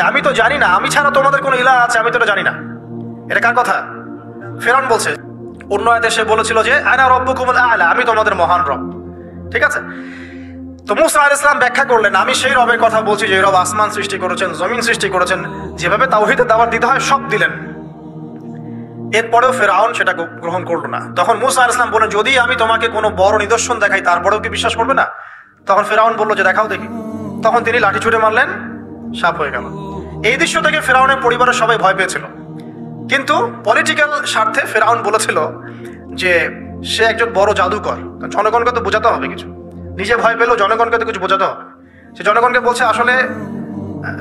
Speaker 1: আমি তো জানি না, আমি ছাড়া তোমাদের কোনো ইলাহ আছে আমি তো এটা জানি না। এটা কার কথা? ফেরাউন বলছে। অন্য আয়াতে সে বলেছিল যে আনা রাব্বুকুমুল আ'লা, আমি তোমাদের মহান রব। ঠিক আছে? তো মুসা আলাইহিস সালাম ব্যাখ্যা করলেন, আমি সেই রবের কথা বলছি যে রব আসমান সৃষ্টি করেছেন, জমিন সৃষ্টি করেছেন, যেভাবে তাওহীদের দাওয়াত দিতে হয় সব দিলেন। এরপরেও ফেরাউন সেটা গ্রহণ করলো না। তখন মুসা আলাইহিস সালাম বললেন, যদি আমি তোমাকে কোনো বড় নিদর্শন দেখাই তারপরেও কি বিশ্বাস করবে না? তখন ফেরাউন বলল যে দেখাও দেখি। তখন তিনি লাঠি ছুঁড়ে মারলেন, সাপ হয়ে গেল। এই দৃশ্য থেকে ফেরাউনের পরিবারের সবাই ভয় পেয়েছিল, কিন্তু পলিটিক্যাল স্বার্থে ফেরাউন বলেছিল যে সে একজন বড় জাদুকর, জনগণকে তো বোঝাতে হবে কিছু, নিজে ভয় পেলেও জনগণকে তো কিছু বোঝাতে হবে। সে জনগণকে বলছে আসলে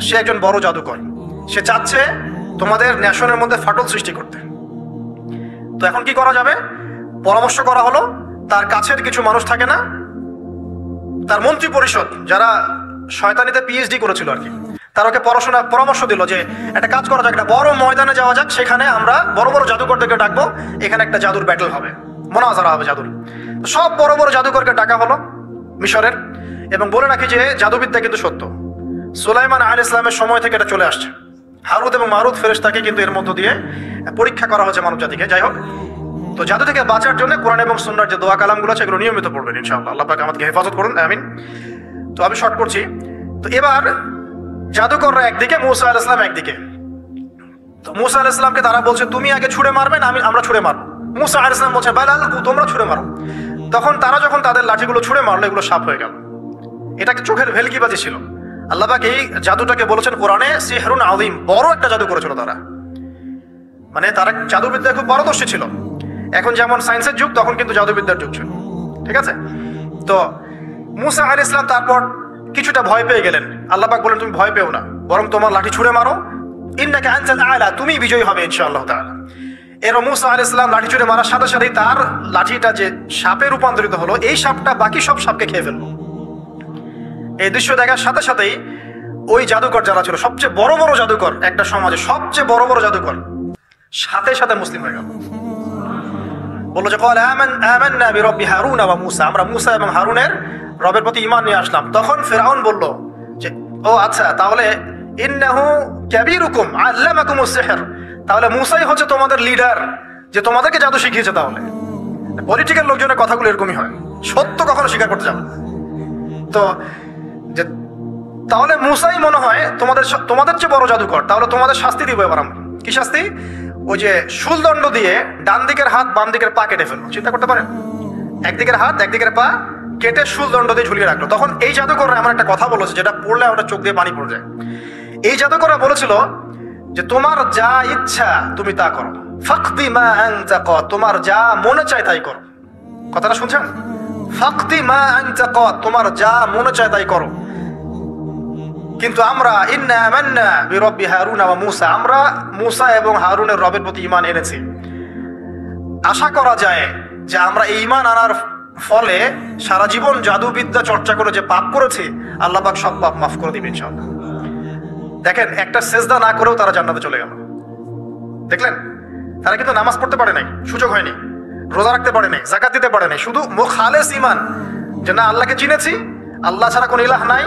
Speaker 1: সে একজন বড় জাদুকর, সে চাচ্ছে তোমাদের ন্যাশনের মধ্যে ফাটল সৃষ্টি করতে। তো এখন কি করা যাবে? পরামর্শ করা হলো, তার কাছের কিছু মানুষ থাকে না, তার মন্ত্রী পরিষদ যারা শয়তানিতে পিএইচডি করেছিল আর কি, তার ওকে পরামর্শ দিল যে একটা কাজ করা যাক, একটা বড় ময়দানে যাওয়া যাক, সেখানে আমরা বড় বড় জাদুকরদেরকে ডাকবো, এখানে একটা জাদুর ব্যাটল হবে, মোনাজারা হবে জাদুর। সব বড় বড় জাদুকরকে ডাকা হলো মিশরের, এবং বলে রাখি যে জাদুবিদ্যা কিন্তু সত্য, সুলাইমান আলাইহিস সালামের সময় থেকে এটা চলে আসছে। হারুত এবং মারুত ফেরেশতাকে কিন্তু এর মধ্য দিয়ে পরীক্ষা করা হয়েছে মানব জাতিকে। যাই হোক, তো জাদু থেকে বাঁচার জন্য কোরআন এবং সুন্নাহর যে দোয়া কালামগুলো আছে এগুলো নিয়মিত পড়বেন ইনশাআল্লাহ। আল্লাহ পাক আমাদেরকে হেফাজত করুন, আমিন। তো আমি শর্ট করছি। তো এবার জাদুকররা একদিকে, মুসা আলাইহিস সালাম একদিকে। তো মুসা আলাইহিস সালামকে তারা বলছে তুমি আগে ছুঁড়ে মারবেন, আমরা ছুঁড়ে মারবো। মুসা আলাইহিস সালাম বলছে বালাল তোমরা ছুঁড়ে মারো। তখন তারা যখন তাদের লাঠিগুলো ছুঁড়ে মারলো, এগুলো সাপ হয়ে গেল। এটা চোখের ভেলকিবাজি ছিল। আল্লাহ পাক এই জাদুটাকে বলেছেন কোরআনে সিহরুন আযীম, বড় একটা জাদু করেছিল তারা, মানে তারা জাদুবিদ্যায় খুব পারদর্শী ছিল। এখন যেমন সায়েন্সের যুগ, তখন কিন্তু জাদুবিদ্যার যুগ ছিল। ঠিক আছে? তো মুসা আলাইহিস সালাম তারপর কিছুটা ভয় পেয়ে গেলেন। আল্লাহ পাক বলেন তুমি ভয় পেও না, বরং তোমার লাঠি ছুঁড়ে মারো, ইন্নাকা আনতাল আ'লা, তুমি বিজয়ী হবে ইনশাআল্লাহ তাআলা। এর মুসা আলাইহিস সালাম লাঠি ছুঁড়ে মারার সাথে সাথেই তার লাঠিটা যে সাপে রূপান্তরিত হলো, এই সাপটা বাকি সব সাপকে খেয়ে ফেললো। এই দৃশ্য দেখার সাথে সাথেই ওই জাদুকর যারা ছিল, সবচেয়ে বড় বড় জাদুকর, একটা সমাজে সবচেয়ে বড় বড় জাদুকর, সাথে সাথে মুসলিম হয়ে গেল। বললো যে ক্বালা আমান্না বিরাব্বি হারুন ওয়া মুসা, আমরা মুসা এবং হারুনের রবের প্রতি ঈমান নিয়ে আসলাম। তখন ফিরআউন বলল যে ও আচ্ছা, তাহলে ইন্নাহু কাবীরুকুম আল্লামাকুমুস সিহর, তাহলে মুসাই হচ্ছে তোমাদের লিডার, যে তোমাদেরকে জাদু শিখিয়েছে। তাহলে পলিটিক্যাল লোকজনের কথাগুলো এরকমই হয়, সত্য কখনো স্বীকার করতে যাবে না। তো যে তাহলে মুসাই মনে হয় তোমাদের চেয়ে বড় জাদুকর, তাহলে তোমাদের শাস্তি দিব এবার আমরা। কি শাস্তি? ওই যে শুলদণ্ড দিয়ে ডান দিকের হাত বাম দিকের পা কেটে ফেললো। চিন্তা করতে পারেন, একদিকের হাত একদিকের পা কেটে শুলদণ্ড দিয়ে ঝুলিয়ে রাখলো। তখন এই জাদুকররা এমন একটা কথা বলেছে যেটা পড়লে ওটা চোখ দিয়ে পানি পড়ে যায়। এই জাদুকররা বলেছিল যে তোমার যা ইচ্ছা তুমি তা করো, ফাকদি মা আনতা ক, তোমার যা মনে চায় তাই করো। কথাটা শুনছেন? ফাকদি মা আনতা ক, তোমার যা মনে চায় তাই করো। কিন্তু আমরা ইন্না আমান্না বিরাব্বি হারুন ওয়া মুসা, আমরা মুসা এবং হারুনের রবের প্রতি ঈমান এনেছি। আশা করা যায় যে আমরা এই ঈমান আনার ফলে সারা জীবন জাদুবিদ্যা চর্চা করে যে পাপ করেছি, আল্লাহ পাক সব পাপ মাফ করে দিবেন ইনশাআল্লাহ। দেখেন, একটা সেজদা না করেও তারা জান্নাতে চলে গেল। দেখলেন, তারা কিন্তু নামাজ পড়তে পারে নাই, সুযোগ হয়নি, রোজা রাখতে পারে নাই, যাকাত দিতে পারে নাই, শুধু খালেস ঈমান যে না আল্লাহকে চিনেছি, আল্লাহ ছাড়া কোনো ইলাহ নাই,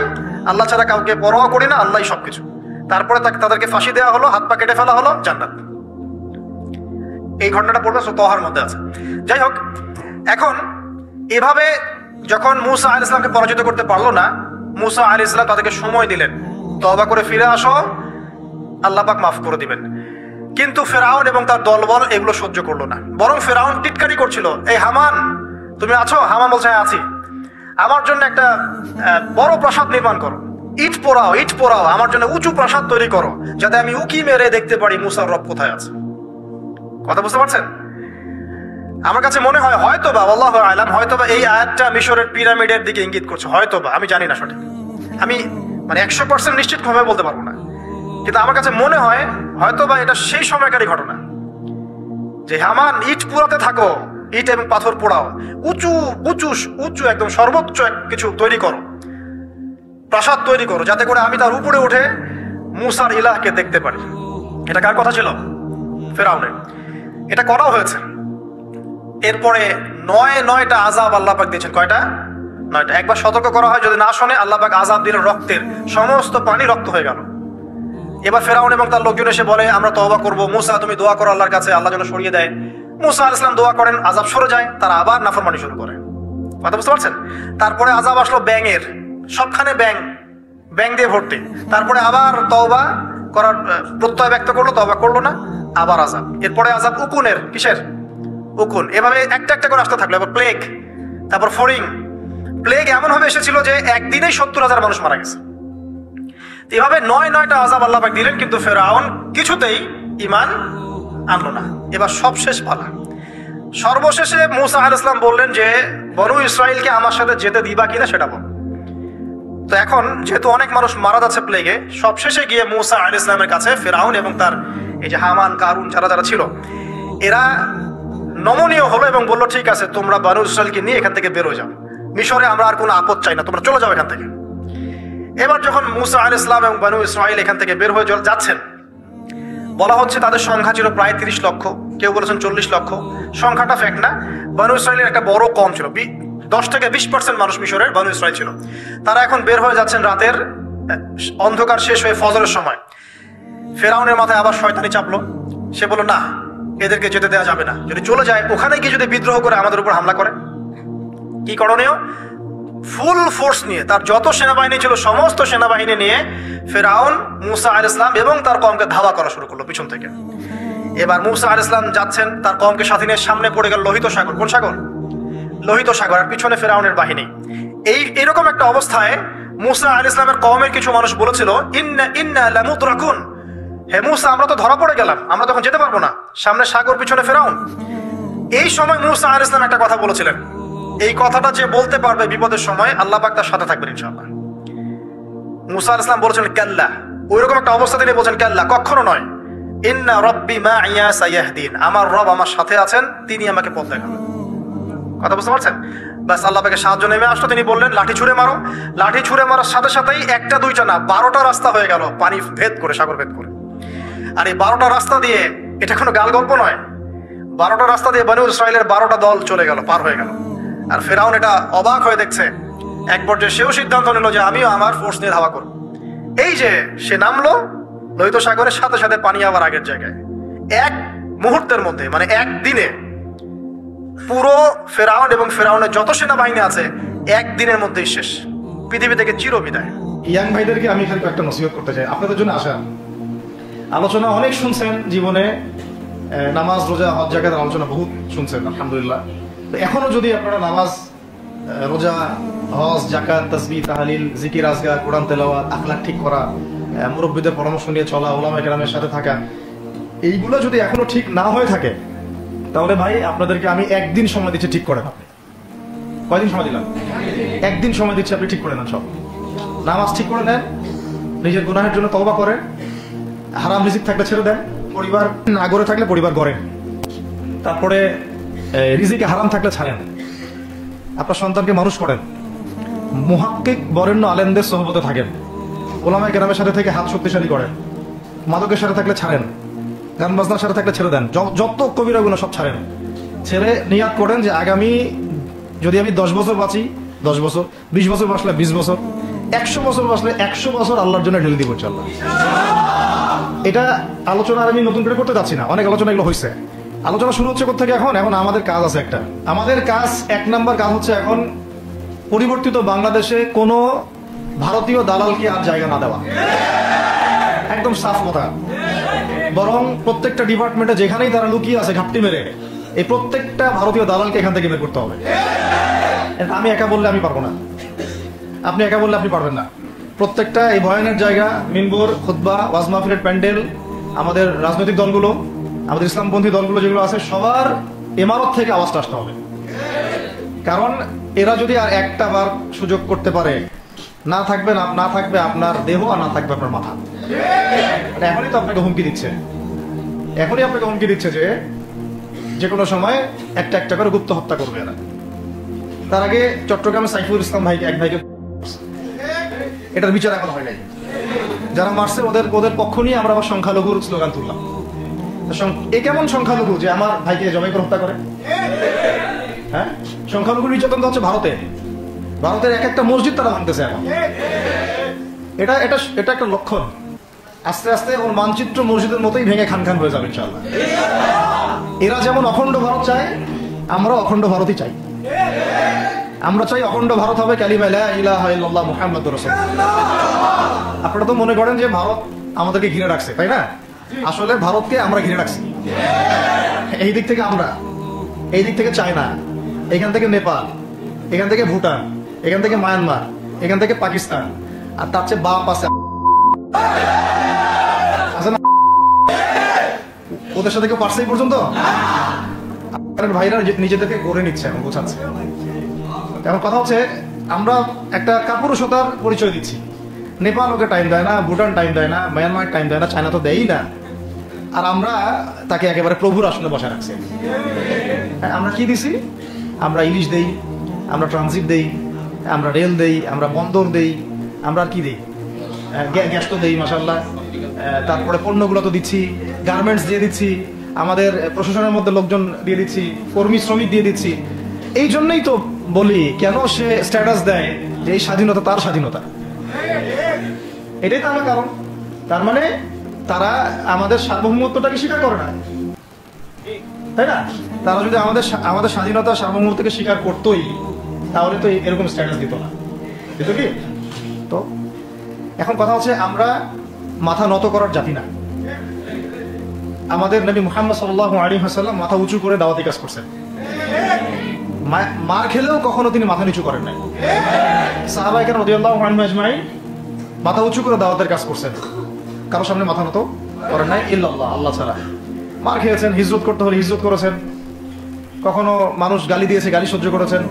Speaker 1: আল্লাহ ছাড়া কাউকে পরোয়া করি না, আল্লাহই সবকিছু। তারপরে তাদেরকে ফাঁসি দেওয়া হলো, হাত পা কেটে ফেলা হলো, জান্নাত। এই ঘটনাটা পড়বে তহার মধ্যে আছে। যাই হোক, এখন এভাবে যখন মুসা আলাইহিস সালামকে পরাজিত করতে পারলো না, মুসা আলাইহিস সালাম তাদেরকে সময় দিলেন, তওবা করে ফিরে আসো, আল্লাহ পাক মাফ করে দিবেন। কিন্তু ফেরাউন এবং তার দলবল এগুলো সহ্য করলো না, বরং ফেরাউন টিটকারি করছিল, এই হামান তুমি আছো? হামান বলছে হ্যাঁ আছি, আমার জন্য একটা বড় প্রাসাদ নির্মাণ করো, ইট পোড়াও, আমার জন্য উঁচু প্রাসাদ তৈরি করো, যাতে আমি উকি মেরে দেখতে পারি মুসার রব কোথায় আছে। কথা বুঝতে পারছেন? আমার কাছে মনে হয় হয়তোবা, আল্লাহু আ'লাম, হয়তোবা এই আয়াতটা মিশরের পিরামিডের দিকে ইঙ্গিত করছে, হয়তোবা, আমি জানি না সঠিক, আমি মানে 100% নিশ্চিত ভাবে বলতে পারবো না, কিন্তু আমার কাছে মনে হয় হয়তোবা এটা সেই সময়কারী ঘটনা যে হামান ইট পোড়াতে থাকো, ইট এবং পাথর পোড়াও, উঁচু উঁচু উঁচু একদম সর্বোচ্চ কিছু তৈরি করো, প্রাসাদ তৈরি করো, যাতে করে আমি তার উপরে উঠে মুসার ইলাহকে দেখতে পারি। এটা কার কথা ছিল? ফেরাউনের। এটা করা হয়েছে। এরপরে 9টা আযাব আল্লাহ পাক দিয়েছেন। কয়টা? 9টা। একবার সতর্ক করা হয়, যদি না শোনে আল্লাহ পাক আযাব দিলেন, রক্তের সমস্ত পানি রক্ত হয়ে গেল। এবার ফেরাউন এবং তার লোকজন এসে বলে আমরা তওবা করব, মুসা তুমি দোয়া করো আল্লাহর কাছে, আল্লাহ যেন সরিয়ে দেয়। মুসা আলাইহিস সালাম দোয়া করেন, আযাব সরে যায়, তারা আবার নাফরমানি শুরু করে। কথা বুঝতে পারছেন? তারপরে আযাব আসলো ব্যাঙের, সবখানে ব্যাঙ দিয়ে ভর্তি। তারপরে আবার তওবা করার প্রত্যয় ব্যক্ত করলো, তওবা করলো না, আবার আযাব। এরপরে আযাব উকুনের, কিসের? উকুন। এভাবে একটা একটা করে আসতে থাকলো। এবার প্লেগ, তারপর ফড়িং। প্লেগ এমন ভাবে এসেছিল যে একদিনেই 70,000 মানুষ মারা গেছে। এভাবে 9টা আযাব আল্লাহ পাক দিলেন, কিন্তু ফেরাউন কিছুতেই ঈমান আনলো না। এবার সবশেষ পালা। সর্বশেষে মুসা আলাইহিস সালাম বললেন যে বনু ইসরাইলকে আমার সাথে যেতে দিবা কিনা সেটা বল। তো এখন যেহেতু অনেক মানুষ মারা যাচ্ছে প্লেগে, সবশেষে গিয়ে মুসা আলাইহিস সালামের কাছে ফেরাউন এবং তার এই যে হামান, কারুন, যারা ছিল, এরা নমনীয় হলো এবং বললো ঠিক আছে, তোমরা বনু ইসরাইলকে নিয়ে এখান থেকে বের হয়ে যাও, মিশরে আমরা আর কোনো আপদ চাই না, তোমরা চলে যাও এখান থেকে। এবার যখন মুসা আলাইহিস সালাম এবং বনু ইসরাইল এখান থেকে বের হয়ে যাচ্ছেন, বলা হচ্ছে তাদের সংখ্যা ছিল প্রায় 30 লক্ষ, কেউ বলেছেন 40 লক্ষ। সংখ্যাটা ফ্যাক্ট না। বনু ইসরাইলের একটা বড় কম ছিল, 10 থেকে 20% মানুষ মিশরের বনু ইসরাইল ছিল। তারা এখন বের হয়ে যাচ্ছেন রাতের অন্ধকার শেষ হয়ে ফজরের সময়। ফেরাউনের মাথায় আবার শয়তানি চাপলো। সে বলল না, এদেরকে যেতে দেওয়া যাবে না, যদি চলে যায় ওখানে গিয়ে যদি বিদ্রোহ করে আমাদের উপর হামলা করে। কি করণীয়? ফুল ফোর্স নিয়ে, তার যত সেনাবাহিনী ছিল সমস্ত সেনাবাহিনী নিয়ে ফেরাউন মুসা আলাইহিস সালাম এবং তার কওমকে ধাওয়া করা শুরু করলো পিছন থেকে। এবার মুসা আলাইহিস সালাম যাচ্ছেন, তার কওমকে সাথে নিয়ে, সামনে পড়ে গেল লোহিত সাগর। কোন সাগর? লোহিত সাগর। আর পিছনে ফেরাউনের বাহিনী। এইরকম একটা অবস্থায় মুসা আলাইহিস সালামের কওমের কিছু মানুষ বলেছিল ইন্না লামুদরাকুন, হে মুসা আমরা তো ধরা পড়ে গেলাম, আমরা তখন যেতে পারবো না, সামনে সাগর, পিছনে ফেরাউন। এই সময় মুসা আলাইহিস সালাম একটা কথা বলেছিলেন, এই কথাটা যে বলতে পারবে বিপদের সময় আল্লাহ পাক তার সাথে থাকবেন ইনশাআল্লাহ। মুসা আলাইহিস সালাম বলেছেন কাল্লা, ওইরকম একটা অবস্থা তিনি বলছেন কাল্লা, কখনো নয়। ইন্না রব্বি মাইয়া সায়াহদিন, আমার রব আমার সাথে আছেন, তিনি আমাকে পথ দেখাবেন। কথা বুঝতে পারছেন? বাস আল্লাহ পাকের সাহায্য নেমে আসলো। তিনি বললেন লাঠি ছুঁড়ে মারো। লাঠি ছুঁড়ে মারার সাথে সাথেই একটা দুইটা না 12টা রাস্তা হয়ে গেল, পানি ভেদ করে, সাগর ভেদ করে। আর এই 12টা রাস্তা দিয়ে, এটা কোনো গাল গল্প নয়, 12টা রাস্তা দিয়ে বনু ইসরাইলের 12টা দল চলে গেল, পার হয়ে গেল। আর ফেরাউন এটা অবাক হয়ে দেখছে। এক পর্যায়ে সেও সিদ্ধান্ত নিল যে আমিও আমার ফোর্স নিয়ে ধাওয়া করব। এই যে সে নামলো লোহিত সাগরের সাথে সাথে পানি আবার আগের জায়গায়। এক মুহূর্তের মধ্যে, মানে একদিনে পুরো ফেরাউন এবং ফেরাউনের যত সেনাবাহিনী আছে একদিনের মধ্যেই শেষ, পৃথিবী থেকে চিরবিদায়।
Speaker 2: ইয়াং ভাইদেরকে আমি খালি একটা নসিহত করতে চাই, আপনাদের জন্য আসা আলোচনা অনেক শুনছেন জীবনে, নামাজ, রোজা, হজ, যাকাতের আলোচনা বহুত শুনছেন আলহামদুলিল্লাহ। এখনো যদি আপনারা নামাজ, রোজা, হজ, যাকাত, তাসবিহ, তাহলিল, জিকির, আজকার, কোরআন তেলাওয়াত, আখলাক ঠিক করা, মুরব্বীদের পরামর্শ নিয়ে চলা, উলামায়ে কেরামের সাথে থাকা, এইগুলো যদি এখনো ঠিক না হয়ে থাকে, তাহলে ভাই আপনাদেরকে আমি একদিন সময় দিচ্ছি ঠিক করে। আপনি কয়দিন সময় দিলাম? একদিন সময় দিচ্ছি, আপনি ঠিক করে নেন সব। নামাজ ঠিক করে নেন, নিজের গুনাহের জন্য তওবা করেন, হারাম রিজিক থাকলে ছেড়ে দেন, পরিবার না গড়ে থাকলে পরিবার গড়েন, তারপরে রিজিকে হারাম থাকলে ছাড়েন, আপনার সন্তানকে মানুষ করেন, মুহাক্কিক বরেণ্য আলেমদের সোহবতে থাকেন, ওলামায়ে কেরামের সাথে থেকে হাত শক্তিশালী করেন, মাদকের সাথে থাকলে ছাড়েন, গান বাজনার সাথে থাকলে ছেড়ে দেন, যত কবিরা গুনাহ সব ছাড়েন। ছেড়ে নিয়াত করেন যে আগামী যদি আমি 10 বছর বাঁচি 10 বছর, 20 বছর বাঁচলে 20 বছর, 100 বছর বাঁচলে 100 বছর আল্লাহর জন্য ঢেলে দিব ইনশাআল্লাহ। এটা আলোচনা আমি নতুন করে করতে যাচ্ছি না, অনেক আলোচনা এগুলো হয়েছে। আলোচনা শুরু হচ্ছে কোথা থেকে? এখন আমাদের কাজ আছে একটা। আমাদের কাজ, 1 নম্বর কাজ হচ্ছে এখন পরিবর্তিত বাংলাদেশে কোনো ভারতীয় দালালকে আর জায়গা না দেওয়া, একদম সাফ কথা। বরং প্রত্যেকটা ডিপার্টমেন্টে যেখানেই তারা লুকিয়ে আছে ঘাপটি মেরে, এই প্রত্যেকটা ভারতীয় দালালকে এখান থেকে বের করতে হবে। আমি একা বললে আমি পারবো না, আপনি একা বললে আপনি পারবেন না। প্রত্যেকটা এই বয়ানের জায়গা, মিনবর, খুতবা, ওয়াজ মাহফিলের প্যান্ডেল, আমাদের রাজনৈতিক দলগুলো, আমাদের ইসলামপন্থী দলগুলো যেগুলো আছে, সবার ইমারত থেকে আওয়াজটা আসতে হবে। কারণ এরা যদি আর একটা বার সুযোগ করতে পারে, না থাকবে আপনার দেহ আর না থাকবে আপনার মাথা। এখনই তো আপনাকে হুমকি দিচ্ছে, যে কোনো সময় একটা করে গুপ্ত হত্যা করবে এরা। তার আগে চট্টগ্রামে সাইফুল ইসলাম ভাইকে, এক ভাইকে, এটার বিচার এখন হয় নাই। যারা মারছে ওদের ওদের পক্ষ নিয়ে আমরা আবার সংখ্যালঘুর স্লোগান তুললাম। এ কেমন সংখ্যালঘু যে আমার ভাইকে জবাই করে হত্যা করে? হ্যাঁ, সংখ্যালঘুর নির্যাতন হচ্ছে ভারতে, ভারতের এক একটা মসজিদ তারা ভাঙতেছে এখন। এটা এটা এটা একটা লক্ষণ। আস্তে আস্তে ওর মানচিত্র মসজিদের মতোই ভেঙে খান খান হয়ে যাবে ইনশাআল্লাহ। এরা যেমন অখণ্ড ভারত চায়, আমরা অখণ্ড ভারতই চাই। আমরা চাই অখণ্ড ভারত হবে কালিমা লা ইলাহা ইল্লাল্লাহ মুহাম্মাদুর রাসূলুল্লাহ। আপনারা তো মনে করেন যে ভারত আমাদেরকে ঘিরে রাখছে, তাই না? আসলে ভারতকে আমরা ঘিরে রাখছি। এই দিক থেকে আমরা, এই দিক থেকে চায়না, এখান থেকে নেপাল, এখান থেকে ভুটান, এখান থেকে মায়ানমার, এখান থেকে পাকিস্তান, আর তার চেয়ে বাপ আছে না? ওদের সাথে কেউ পারছে এই পর্যন্ত? ভাইরা নিজেদেরকে গড়ে নিচ্ছে, এখন বোঝাচ্ছে। এখন কথা হচ্ছে, আমরা একটা কাপুরুষতার পরিচয় দিচ্ছি। নেপাল ওকে টাইম দেয় না, ভুটান টাইম দেয় না, মায়ানমার টাইম দেয় না, চায়না তো দেয়ই না, আর আমরা তাকে একেবারে প্রভুর আসনে বসে রাখছি। আমরা কি দিছি? আমরা ইলিশ দেই, আমরা ট্রানজিট দেই, আমরা রেল দেই, আমরা বন্দর দেই, আমরা আর কি দিই? গ্যাস তো দেই মাশাআল্লাহ। তারপরে পণ্যগুলো তো দিচ্ছি, গার্মেন্টস দিয়ে দিচ্ছি, আমাদের প্রশাসনের মধ্যে লোকজন দিয়ে দিচ্ছি, কর্মী শ্রমিক দিয়ে দিচ্ছি। এই জন্যই তো বলি, কেন সে স্ট্যাটাস দেয় যে এই স্বাধীনতা তার স্বাধীনতা। এটাই তো আমার কারণ। তার মানে তারা আমাদের সার্বভৌমত্বটাকে স্বীকার করে না, তাই না? তারা যদি আমাদের স্বাধীনতা সার্বভৌমত্বকে স্বীকার করতোই, তাহলে তো এরকম স্ট্যাটাস দিত না, দিত কি? তো এখন কথা হচ্ছে, আমরা মাথা নত করার জাতি না। আমাদের নবী মুহাম্মদ সাল্লাল্লাহু আলাইহি ওয়াসাল্লাম মাথা উঁচু করে দাওয়াতি কাজ করছেন। মার খেলেও কখনো তিনি মাথা নিচু করেন নাই। সাহাবায়ে কেরাম রাদিয়াল্লাহু আনহুম আজমাইন মাথা উঁচু করে দাওয়াতের কাজ করছেন, কারো সামনে মাথা নত করেন নাই ইল্লাল্লাহ, আল্লাহ ছাড়া। মার খেয়েছেন, হিজরত করতে হলে হিজরত করেছেন, কখনো মানুষ গালি দিয়েছে, গালি সহ্য করেছেন,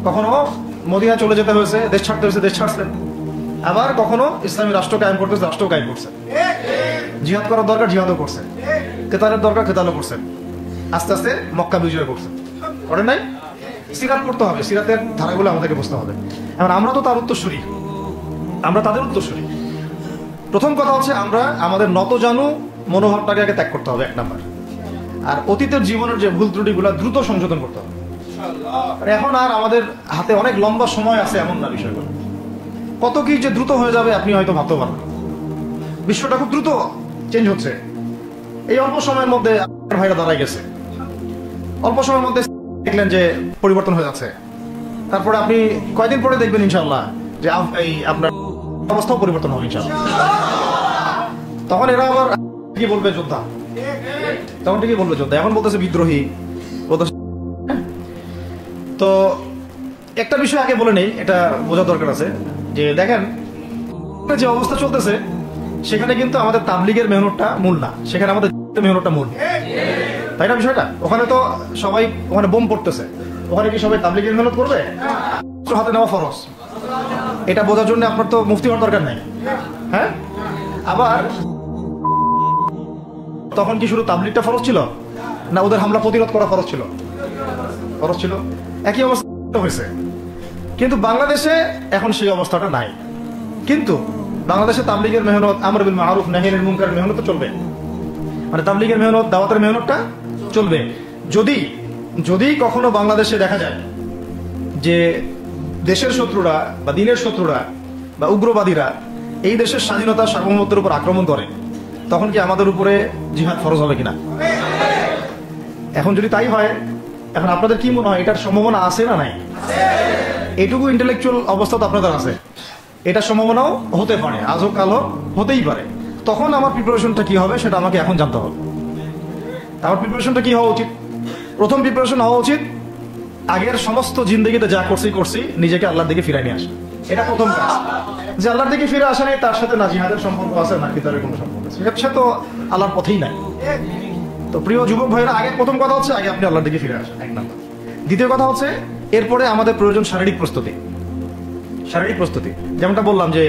Speaker 2: কখনো মদিনা চলে যেতে হয়েছে, দেশ ছাড়তে হয়েছে, দেশ ছাড়ছেন, আবার কখনো ইসলামী রাষ্ট্র কায়েম করতে হয়েছে, রাষ্ট্র কায়েম করছেন। জিহাদ করার দরকার জিহাদও করছেন, কেতালের দরকার কেতালও করছেন, আস্তে আস্তে মক্কা বিজয় করছেন, করেন নাই? সিরাত করতে হবে, সিরাতের ধারাগুলো আমাদেরকে বুঝতে হবে। এখন আমরা তো তার উত্তরসূরি, আমরা তাদের উত্তরসূরি। প্রথম কথা হচ্ছে, আমরা আমাদের নত জানু মনোভাবটাকে আগে ত্যাগ করতে হবে, এক নাম্বার। আর অতীতের জীবনের যে ভুল ত্রুটিগুলো দ্রুত সংশোধন করতে হবে। এখন আর আমাদের হাতে অনেক লম্বা সময় আছে এমন না বিষয়গুলো। কত কি যে দ্রুত হয়ে যাবে আপনি হয়তো ভাবতে পারবেন। বিশ্বটা খুব দ্রুত চেঞ্জ হচ্ছে। এই অল্প সময়ের মধ্যে ভাইরা দাঁড়ায় গেছে, অল্প সময়ের মধ্যে দেখলেন যে পরিবর্তন হয়ে যাচ্ছে। তারপরে আপনি কয়দিন পরে দেখবেন ইনশাআল্লাহ যে এই আপনার অবস্থাও পরিবর্তন হবে ইনশাআল্লাহ। তখন এরা আবার কি বলবে? যোদ্ধা। তখন ঠিকই বলবে যোদ্ধা, এখন বলতেছে বিদ্রোহী। তো একটা বিষয় আগে বলে নেই, এটা বোঝা দরকার আছে যে দেখেন, যে অবস্থা চলতেছে সেখানে কিন্তু আমাদের তাবলিগের মেহনতটা মূল না, সেখানে আমাদের মেহনতটা মূল, তাই না? বিষয়টা ওখানে তো সবাই, ওখানে বোম পড়তেছে, ওখানে কি সবাই তাবলিগের মেহনত করবে? হাতে নেওয়া ফরজ। এটা বোঝার জন্য আপনার তো মুফতি হওয়ার দরকার নাই। হ্যাঁ, আবার তখন কি শুধু তাবলিগটা ফরজ ছিল, না ওদের হামলা প্রতিরোধ করা ফরজ ছিল? ফরজ ছিল। একই অবস্থা হয়েছে, কিন্তু বাংলাদেশে এখন সেই অবস্থাটা নাই। কিন্তু বাংলাদেশে তাবলিগের মেহনত, আমর বিল মারুফ নাহি আনিল মুনকারের মেহনত চলবে, মানে তাবলিগের মেহনত, দাওয়াতের মেহনতটা চলবে। যদি কখনো বাংলাদেশে দেখা যায় যে দেশের শত্রুরা বা দিনের শত্রুরা বা উগ্রবাদীরা এই দেশের স্বাধীনতা সার্বভৌমত্বের উপর আক্রমণ করে, তখন কি আমাদের উপরে জিহাদ ফরজ হবে কিনা? এখন যদি তাই হয়, এখন আপনাদের কি মনে হয় এটার সম্ভাবনা আছে না নাই? এটুকু ইন্টেলেকচুয়াল অবস্থা তো আপনাদের আছে, এটার সম্ভাবনাও হতে পারে, আজও কালও হতেই পারে। তখন আমার প্রিপারেশনটা কি হবে সেটা আমাকে এখন জানতে হবে। আমার প্রিপারেশনটা কি হওয়া উচিত? প্রথম প্রিপারেশন হওয়া উচিত, আগের সমস্ত জিন্দগিতে যা করছি নিজেকে আল্লাহর দিকে ফিরাই নিয়ে আসা। এটা প্রথম কাজ। যে আল্লাহর দিকে ফিরে আসা নেই, তার সাথে না জিহাদের সম্পর্ক আছে না কিতাবের কোনো সম্পর্ক আছে, সে তো আল্লাহর পথেই নাই। তো প্রিয় যুবক ভাইরা, আগে প্রথম কথা হচ্ছে আগে আপনি আল্লাহর দিকে ফিরে আসেন, এক নাম্বার। দ্বিতীয় কথা হচ্ছে, এরপরে আমাদের প্রয়োজন শারীরিক প্রস্তুতি। শারীরিক প্রস্তুতি যেমনটা বললাম যে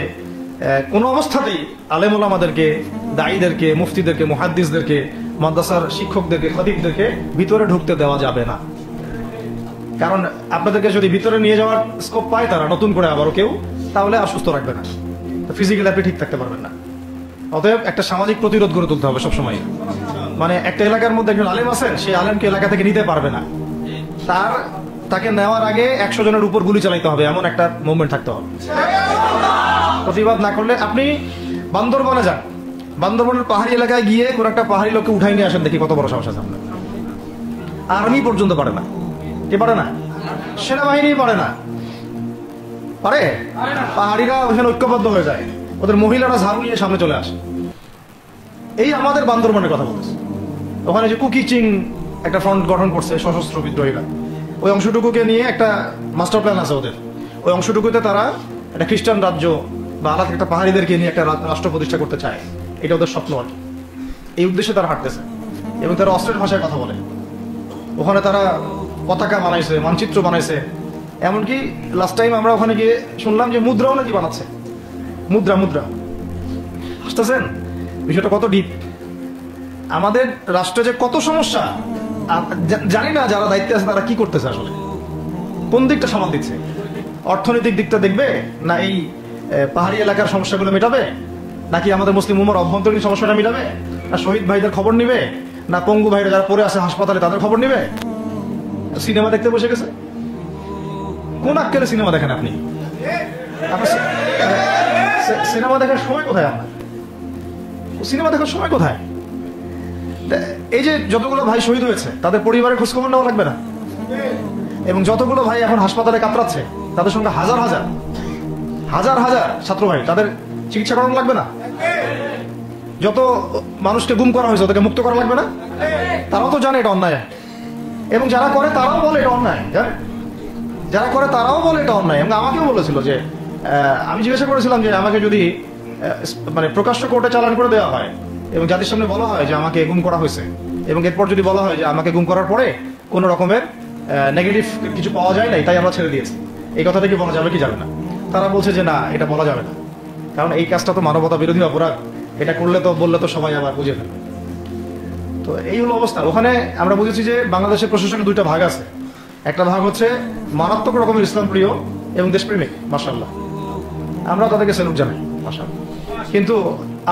Speaker 2: কোনো অবস্থাতেই আলেম ওলামাদেরকে, দায়ীদেরকে, মুফতিদেরকে, মুহাদ্দিসদেরকে, মাদ্রাসার শিক্ষকদেরকে, খতিবদেরকে ভিতরে ঢুকতে দেওয়া যাবে না। কারণ আপনাদেরকে যদি ভিতরে নিয়ে যাওয়ার স্কোপ পায় তারা নতুন করে আবারও কেউ, তাহলে আর সুস্থ রাখবে না। ফিজিক্যালি আপনি ঠিক থাকতে পারবেন না। অতএব একটা সামাজিক প্রতিরোধ গড়ে তুলতে হবে সবসময়। মানে একটা এলাকার মধ্যে একজন আলেম আছেন, সেই আলেমকে এলাকা থেকে নিতে পারবে না, তাকে নেওয়ার আগে 100 জনের উপর গুলি চালাইতে হবে, এমন একটা মুভমেন্ট থাকতে হবে। প্রতিবাদ না করলে আপনি বান্দরবনে যান, বান্দরবনের পাহাড়ি এলাকায় গিয়ে কোন একটা পাহাড়ি লোককে উঠাই নিয়ে আসেন, দেখি কত বড় সমস্যা আছে আপনার। আর্মি পর্যন্ত পারে না। কে পারে না? সেনাবাহিনী পারে না। পারে? পাহাড়িরা ওখানে ঐক্যবদ্ধ হয়ে যায়, ওদের মহিলারা ঝাড়ু নিয়ে সামনে চলে আসে। এই আমাদের বান্দরবনের কথা বলতেছে। ওখানে যে কুকি চিং একটা ফ্রন্ট গঠন করছে সশস্ত্র বিদ্রোহীরা, ওই অংশটুকুকে নিয়ে একটা মাস্টার প্ল্যান আছে ওদের। ওই অংশটুকুতে তারা একটা খ্রিস্টান রাজ্য বা আলাদা একটা পাহাড়িদেরকে নিয়ে একটা রাষ্ট্র প্রতিষ্ঠা করতে চায়। এটা ওদের স্বপ্ন আর কি। এই উদ্দেশ্যে তারা হাঁটতেছে এবং তারা অস্ট্রের ভাষায় কথা বলে। ওখানে তারা পতাকা বানাইছে, মানচিত্র বানাইছে, এমনকি লাস্ট টাইম আমরা ওখানে গিয়ে শুনলাম যে মুদ্রাও নাকি বানাচ্ছে। মুদ্রা বুঝতেছেন বিষয়টা কত ডিপ। আমাদের রাষ্ট্রে যে কত সমস্যা জানি না, যারা দায়িত্বে আছে তারা কি করতেছে, আসলে কোন দিকটা সামাল দিচ্ছে? অর্থনৈতিক দিকটা দেখবে, না এই পাহাড়ি এলাকার সমস্যাগুলো মেটাবে, নাকি আমাদের মুসলিম উম্মার অভ্যন্তরীণ সমস্যাটা মেটাবে, না শহীদ ভাইদের খবর নিবে, না পঙ্গু ভাইরা যারা পড়ে আছে হাসপাতালে তাদের খবর নিবে? সিনেমা দেখতে বসে গেছে। কোন আক্কেলে সিনেমা দেখেন আপনি? সিনেমা দেখার সময় কোথায় আপনার? সিনেমা দেখার সময় কোথায়? এই যে যতগুলো ভাই শহীদ হয়েছে তাদের পরিবারের খোঁজখবর নেওয়া লাগবে না? এবং যতগুলো ভাই এখন হাসপাতালে কাতরাচ্ছে তাদের সঙ্গে হাজার হাজার ছাত্র ভাই, তাদের চিকিৎসা করানো লাগবে না? যত মানুষকে গুম করা হয়েছে ওদেরকে মুক্ত করা লাগবে না? তারাও তো জানে এটা অন্যায়, এবং যারা করে তারাও বলে এটা অন্যায়। যারা করে তারাও বলে এটা অন্যায়। এবং আমাকেও বলেছিল যে, আমি জিজ্ঞাসা করেছিলাম যে আমাকে যদি মানে প্রকাশ্য কোর্টে চালান করে দেওয়া হয় এবং জাতির সামনে বলা হয় যে আমাকে গুম করা হয়েছে, এবং এরপর যদি বলা হয় যে আমাকে গুম করার পরে কোনো রকমের নেগেটিভ কিছু পাওয়া যায় নাই তাই আমরা ছেড়ে দিয়েছি, এই কথাটা কি বলা যাবে কি যাবে না? তারা বলছে যে না, এটা বলা যাবে না, কারণ এই কাজটা তো মানবতা বিরোধী অপরাধ, এটা করলে তো বললে তো সবাই আবার বুঝে ফেলবে। তো এই হলো অবস্থা। ওখানে আমরা বুঝেছি যে বাংলাদেশের প্রশাসনের দুইটা ভাগ আছে। একটা ভাগ হচ্ছে মারাত্মক রকমের ইসলাম প্রিয় এবং দেশপ্রেমিক, মাশাআল্লাহ, আমরা তাদেরকে স্যালুট জানাই, মাশাআল্লাহ। কিন্তু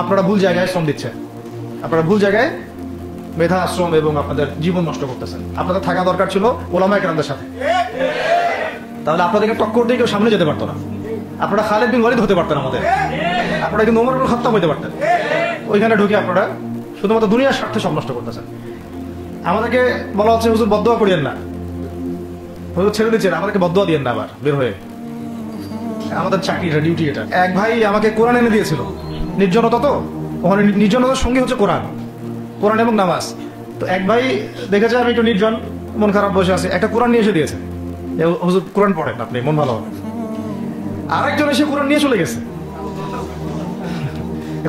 Speaker 2: আপনারা ভুল জায়গায় শ্রম দিচ্ছেন, আপনারা ভুল জায়গায় মেধা আশ্রম এবং আপনাদের জীবন নষ্ট করতেছেন। আপনাদের থাকা দরকার ছিল ওলামায়ে কেরামদের সাথে, তাহলে আপনাদেরকে টক্কর দিয়ে কেউ সামনে যেতে পারতো না। আপনারা খালিদ বিন ওয়ালিদ হতে পারতেন আমাদের, আপনারা কিন্তু ওমর ইবনে খাত্তাব হতে পারতেন। ওইখানে ঢুকে আপনারা শুধুমাত্র দুনিয়ার স্বার্থে সব নষ্ট করতেছেন। আমাদেরকে বলা হচ্ছে হুজুর বদদোয়া করিয়েন না, হুজুর ছেড়ে দিচ্ছেন, আমাদেরকে বদদোয়া দিয়েন না আবার বের হয়ে। আমাদের চাকরি, এটা ডিউটি। এটা এক ভাই আমাকে কোরআন এনে দিয়েছিল। নির্জনতা, তো ওখানে নির্জনতার সঙ্গে হচ্ছে কোরআন এবং নামাজ। তো এক ভাই দেখেছে আমি একটু নির্জন, মন খারাপ বসে আছে, একটা কোরআন নিয়ে এসে দিয়েছে, হুজুর কোরআন পড়েন আপনি, মন ভালো হবে। আরেকজন এসে কোরআন নিয়ে চলে গেছে।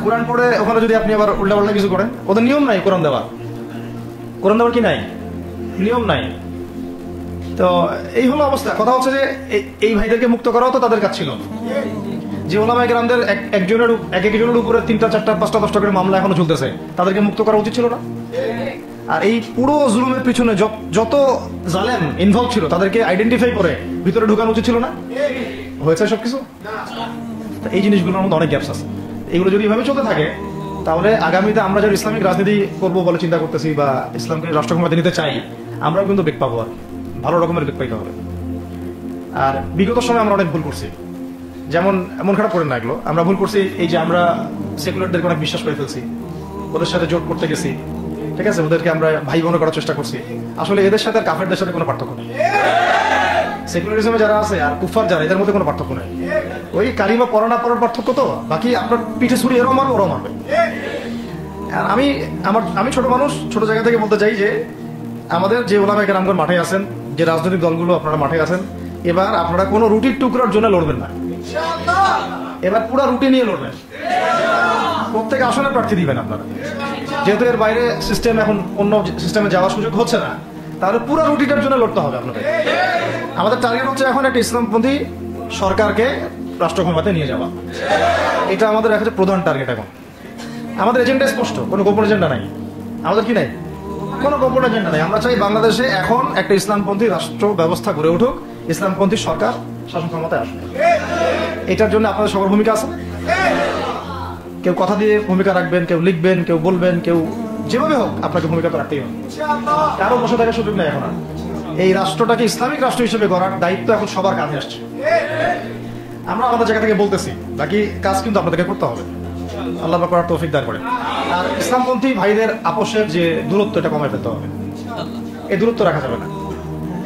Speaker 2: কোরআন পড়ে ওখানে যদি আপনি আবার উল্টা পাল্টা কিছু করেন, ওদের নিয়ম নাই কোরআন দেওয়ার কি নাই, নিয়ম নাই। তো এই হলো অবস্থা। কথা হচ্ছে যে এই ভাইদেরকে মুক্ত করাও তো তাদের কাজ ছিল। যে ওলামায়ে কেরামদের একজনের উপরে 3টা 4টা 5টা 10টা করে মামলা এখনো চলতেছে, তাদেরকে মুক্ত করা উচিত ছিল না? আর এই পুরো জুলুমের পিছনে যত জালেম ইনভলভ ছিল তাদেরকে আইডেন্টিফাই করে ভিতরে ঢুকানো উচিত ছিল না? হয়েছে সবকিছু? এই জিনিসগুলোর মধ্যে অনেক গ্যাপস আছে। এগুলো যদি এভাবে চলতে থাকে তাহলে আগামীতে আমরা যারা ইসলামিক রাজনীতি করবো বলে চিন্তা করতেছি বা ইসলামকে রাষ্ট্র ক্ষমতা নিতে চাই, আমরাও কিন্তু বেগ পাবো, আর ভালো রকমের বেগ পাইতে হবে। আর বিগত সময় আমরা অনেক ভুল করছি, যেমন মন খারাপ করেন না এগুলো, আমরা ভুল করছি এই যে আমরা সেকুলারদেরকে অনেক বিশ্বাস করে ফেলছি, ওদের সাথে জোট করতে গেছি, ঠিক আছে, ওদেরকে আমরা ভাই বোন করার চেষ্টা করছি। আসলে এদের সাথে আর কাফেরদের সাথে কোনো পার্থক্য নেই। সেকুলারিজমে যারা আছে আর কুফার যারা, এদের মধ্যে কোনো পার্থক্য নেই। ওই কালিমা পড়া না পড়ার পার্থক্য, তো বাকি আপনার পিঠে ছুরি এরও মারবে ওরাও মারবে। আর আমি ছোট মানুষ, ছোট জায়গা থেকে বলতে চাই যে আমাদের যে ওলামায়ে কেরামগণ মাঠে আছেন, যে রাজনৈতিক দলগুলো আপনারা মাঠে আছেন, এবার আপনারা কোনো রুটির টুকরার জন্য লড়বেন না, এবার পুরো রুটি নিয়ে লড়বেন। প্রত্যেক আসনে প্রার্থী দিবেন আপনারা, যেহেতু এর বাইরে সিস্টেম এখন অন্য সিস্টেমে যাওয়ার সুযোগ হচ্ছে না, তাহলে পুরো রুটিটার জন্য লড়তে হবে আপনাদের। আমাদের টার্গেট হচ্ছে এখন একটা ইসলামপন্থী সরকারকে রাষ্ট্র ক্ষমতায় নিয়ে যাওয়া, এটা আমাদের একটা প্রধান টার্গেট। এখন আমাদের এজেন্ডা স্পষ্ট, কোনো গোপন এজেন্ডা নাই। আমাদের কি নাই? কোনো গোপন এজেন্ডা নাই। আমরা চাই বাংলাদেশে এখন একটা ইসলামপন্থী রাষ্ট্র ব্যবস্থা গড়ে উঠুক, ইসলামপন্থী সরকার শাসন ক্ষমতায় আসুক। এটার জন্য আপনাদের সবার ভূমিকা আছে। কেউ কথা দিয়ে ভূমিকা রাখবেন, কেউ লিখবেন, কেউ বলবেন, কেউ যেভাবে হোক আপনাকে ভূমিকা তো রাখতেই হবে। কারো বসে থাকার সুযোগ নেই এখন আর। এই রাষ্ট্রটাকে ইসলামিক রাষ্ট্র হিসেবে গড়ার দায়িত্ব এখন সবার কাঁধে আসছে। আমরা আমাদের জায়গা থেকে বলতেছি, বাকি কাজ কিন্তু আপনাদেরকে করতে হবে। আল্লাহ পাক করার তৌফিক দান করেন। আর ইসলামপন্থী ভাইদের আপোষের যে দূরত্ব, এটা কমায় ফেলতে হবে। এই দূরত্ব রাখা যাবে না।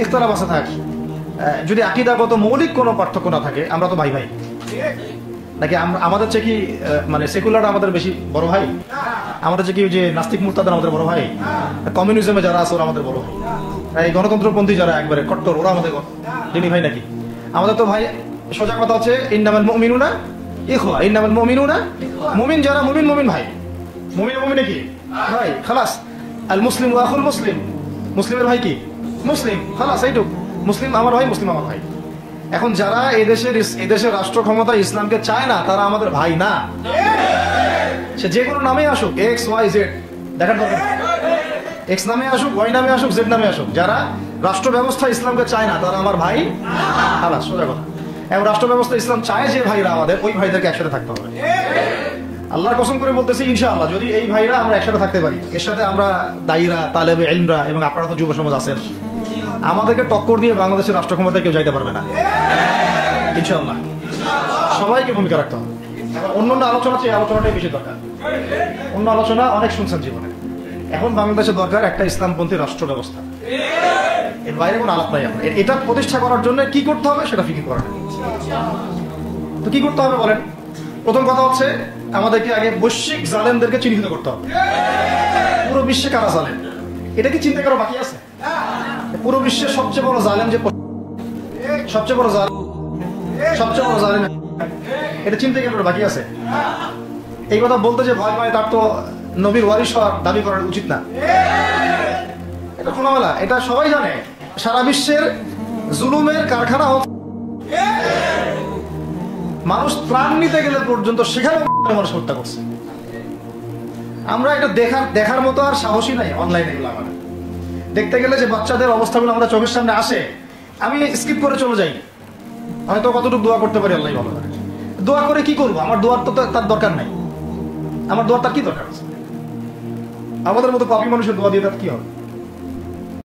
Speaker 2: ইখতিলাফ আছে থাক, যদি আকীদাগত মৌলিক কোনো পার্থক্য না থাকে, আমরা তো ভাই ভাই নাকি? আমাদের চেয়ে কি মানে সেকুলার আমাদের বেশি বড় ভাই? আমাদের চেয়ে কি যে নাস্তিক মুরতাদ আমাদের বড় ভাই? কমিউনিজমে যারা আছে ওরা আমাদের বড় ভাই? এই গণতন্ত্রপন্থী যারা একবারে কট্টর, ওরা আমাদের যিনি ভাই নাকি? আমাদের তো ভাই। সোজা কথা হচ্ছে ইন্নামাল মুমিনুনা ইখওয়া, ইন্নামাল মুমিনুনা, মুমিন যারা মুমিন ভাই। মুমিনে কি ভাই? খালাস। আল মুসলিম ওয়া আখুল মুসলিম, মুসলিমের ভাই কি? মুসলিম, খালাস, এইটুক। মুসলিম আমার ভাই, মুসলিম আমার ভাই। এখন যারা এদেশের রাষ্ট্র ক্ষমতা ইসলামকে চায় না, তারা আমাদের ভাই না। সে যে কোনো নামে আসুক, এক্স ওয়াই জেড, দেখার দরকার। এক্স নামে আসুক, ওয়াই নামে আসুক, জেড নামে আসুক, যারা রাষ্ট্র ব্যবস্থা ইসলামকে চায় না, তারা আমার ভাই। খালাস, সোজা কথা। এবং রাষ্ট্র ব্যবস্থা ইসলাম চায় যে ভাইরা আমাদের, ওই ভাইদেরকে একসাথে থাকতে হবে। আল্লাহর কসম করে বলতেছি, ইনশাআল্লাহ যদি এই ভাইরা আমরা একসাথে থাকতে পারি, এর সাথে আমরা দায়ীরা, তালেবে ইলমরা এবং আপনারা তো যুব সমাজ আছেন, আমাদেরকে টক্কর দিয়ে বাংলাদেশের রাষ্ট্র ক্ষমতায় কেউ যাইতে পারবে না ইনশাআল্লাহ। সবাইকে ভূমিকা রাখতে হবে। অন্য আলোচনা চেয়ে আলোচনাটাই বেশি দরকার। অন্য আলোচনা অনেক শুনছেন জীবনে। এখন বাংলাদেশের দরকার একটা ইসলামপন্থী রাষ্ট্র ব্যবস্থা। এর বাইরে কোনো আলাপ নাই। এটা প্রতিষ্ঠা করার জন্য কি করতে হবে সেটা ফিকির করা। তো কি করতে হবে বলেন? প্রথম কথা হচ্ছে আমাদেরকে আগে বৈশ্বিক জালেমদেরকে চিহ্নিত করতে হবে। পুরো বিশ্বে কারা জালেম, এটা কি চিন্তা করা বাকি আছে? পুরো বিশ্বের সবচেয়ে বড় জালেম যে সবচেয়ে বড় জালেম, এটা চিন্তা করার বাকি আছে? এই কথা বলতে যে ভয় পায়, তার তো নবীর ওয়ারিস হওয়ার দাবি করা উচিত না। এটা খোলামেলা, এটা সবাই জানে। সারা বিশ্বের জুলুমের কারখানা হচ্ছে। মানুষ প্রাণ নিতে গেলে পর্যন্ত সেখানে মানুষ হত্যা করছে। আমরা এটা দেখার মতো আর সাহসী নাই। অনলাইনে এগুলো আমাদের দেখতে গেলে যে বাচ্চাদের অবস্থাগুলো আমরা চোখের সামনে আসে, আমি স্কিপ করে চলে যাই। হয়তো কতটুকু দোয়া করতে পারি আল্লাহ ভালো জানে। দোয়া করে কি করবো? আমার দোয়ার তো তার দরকার নাই। আমার দোয়ার তার কি দরকার আছে? আমাদের মতো পাপী মানুষের দোয়া দিয়ে তার কি হবে?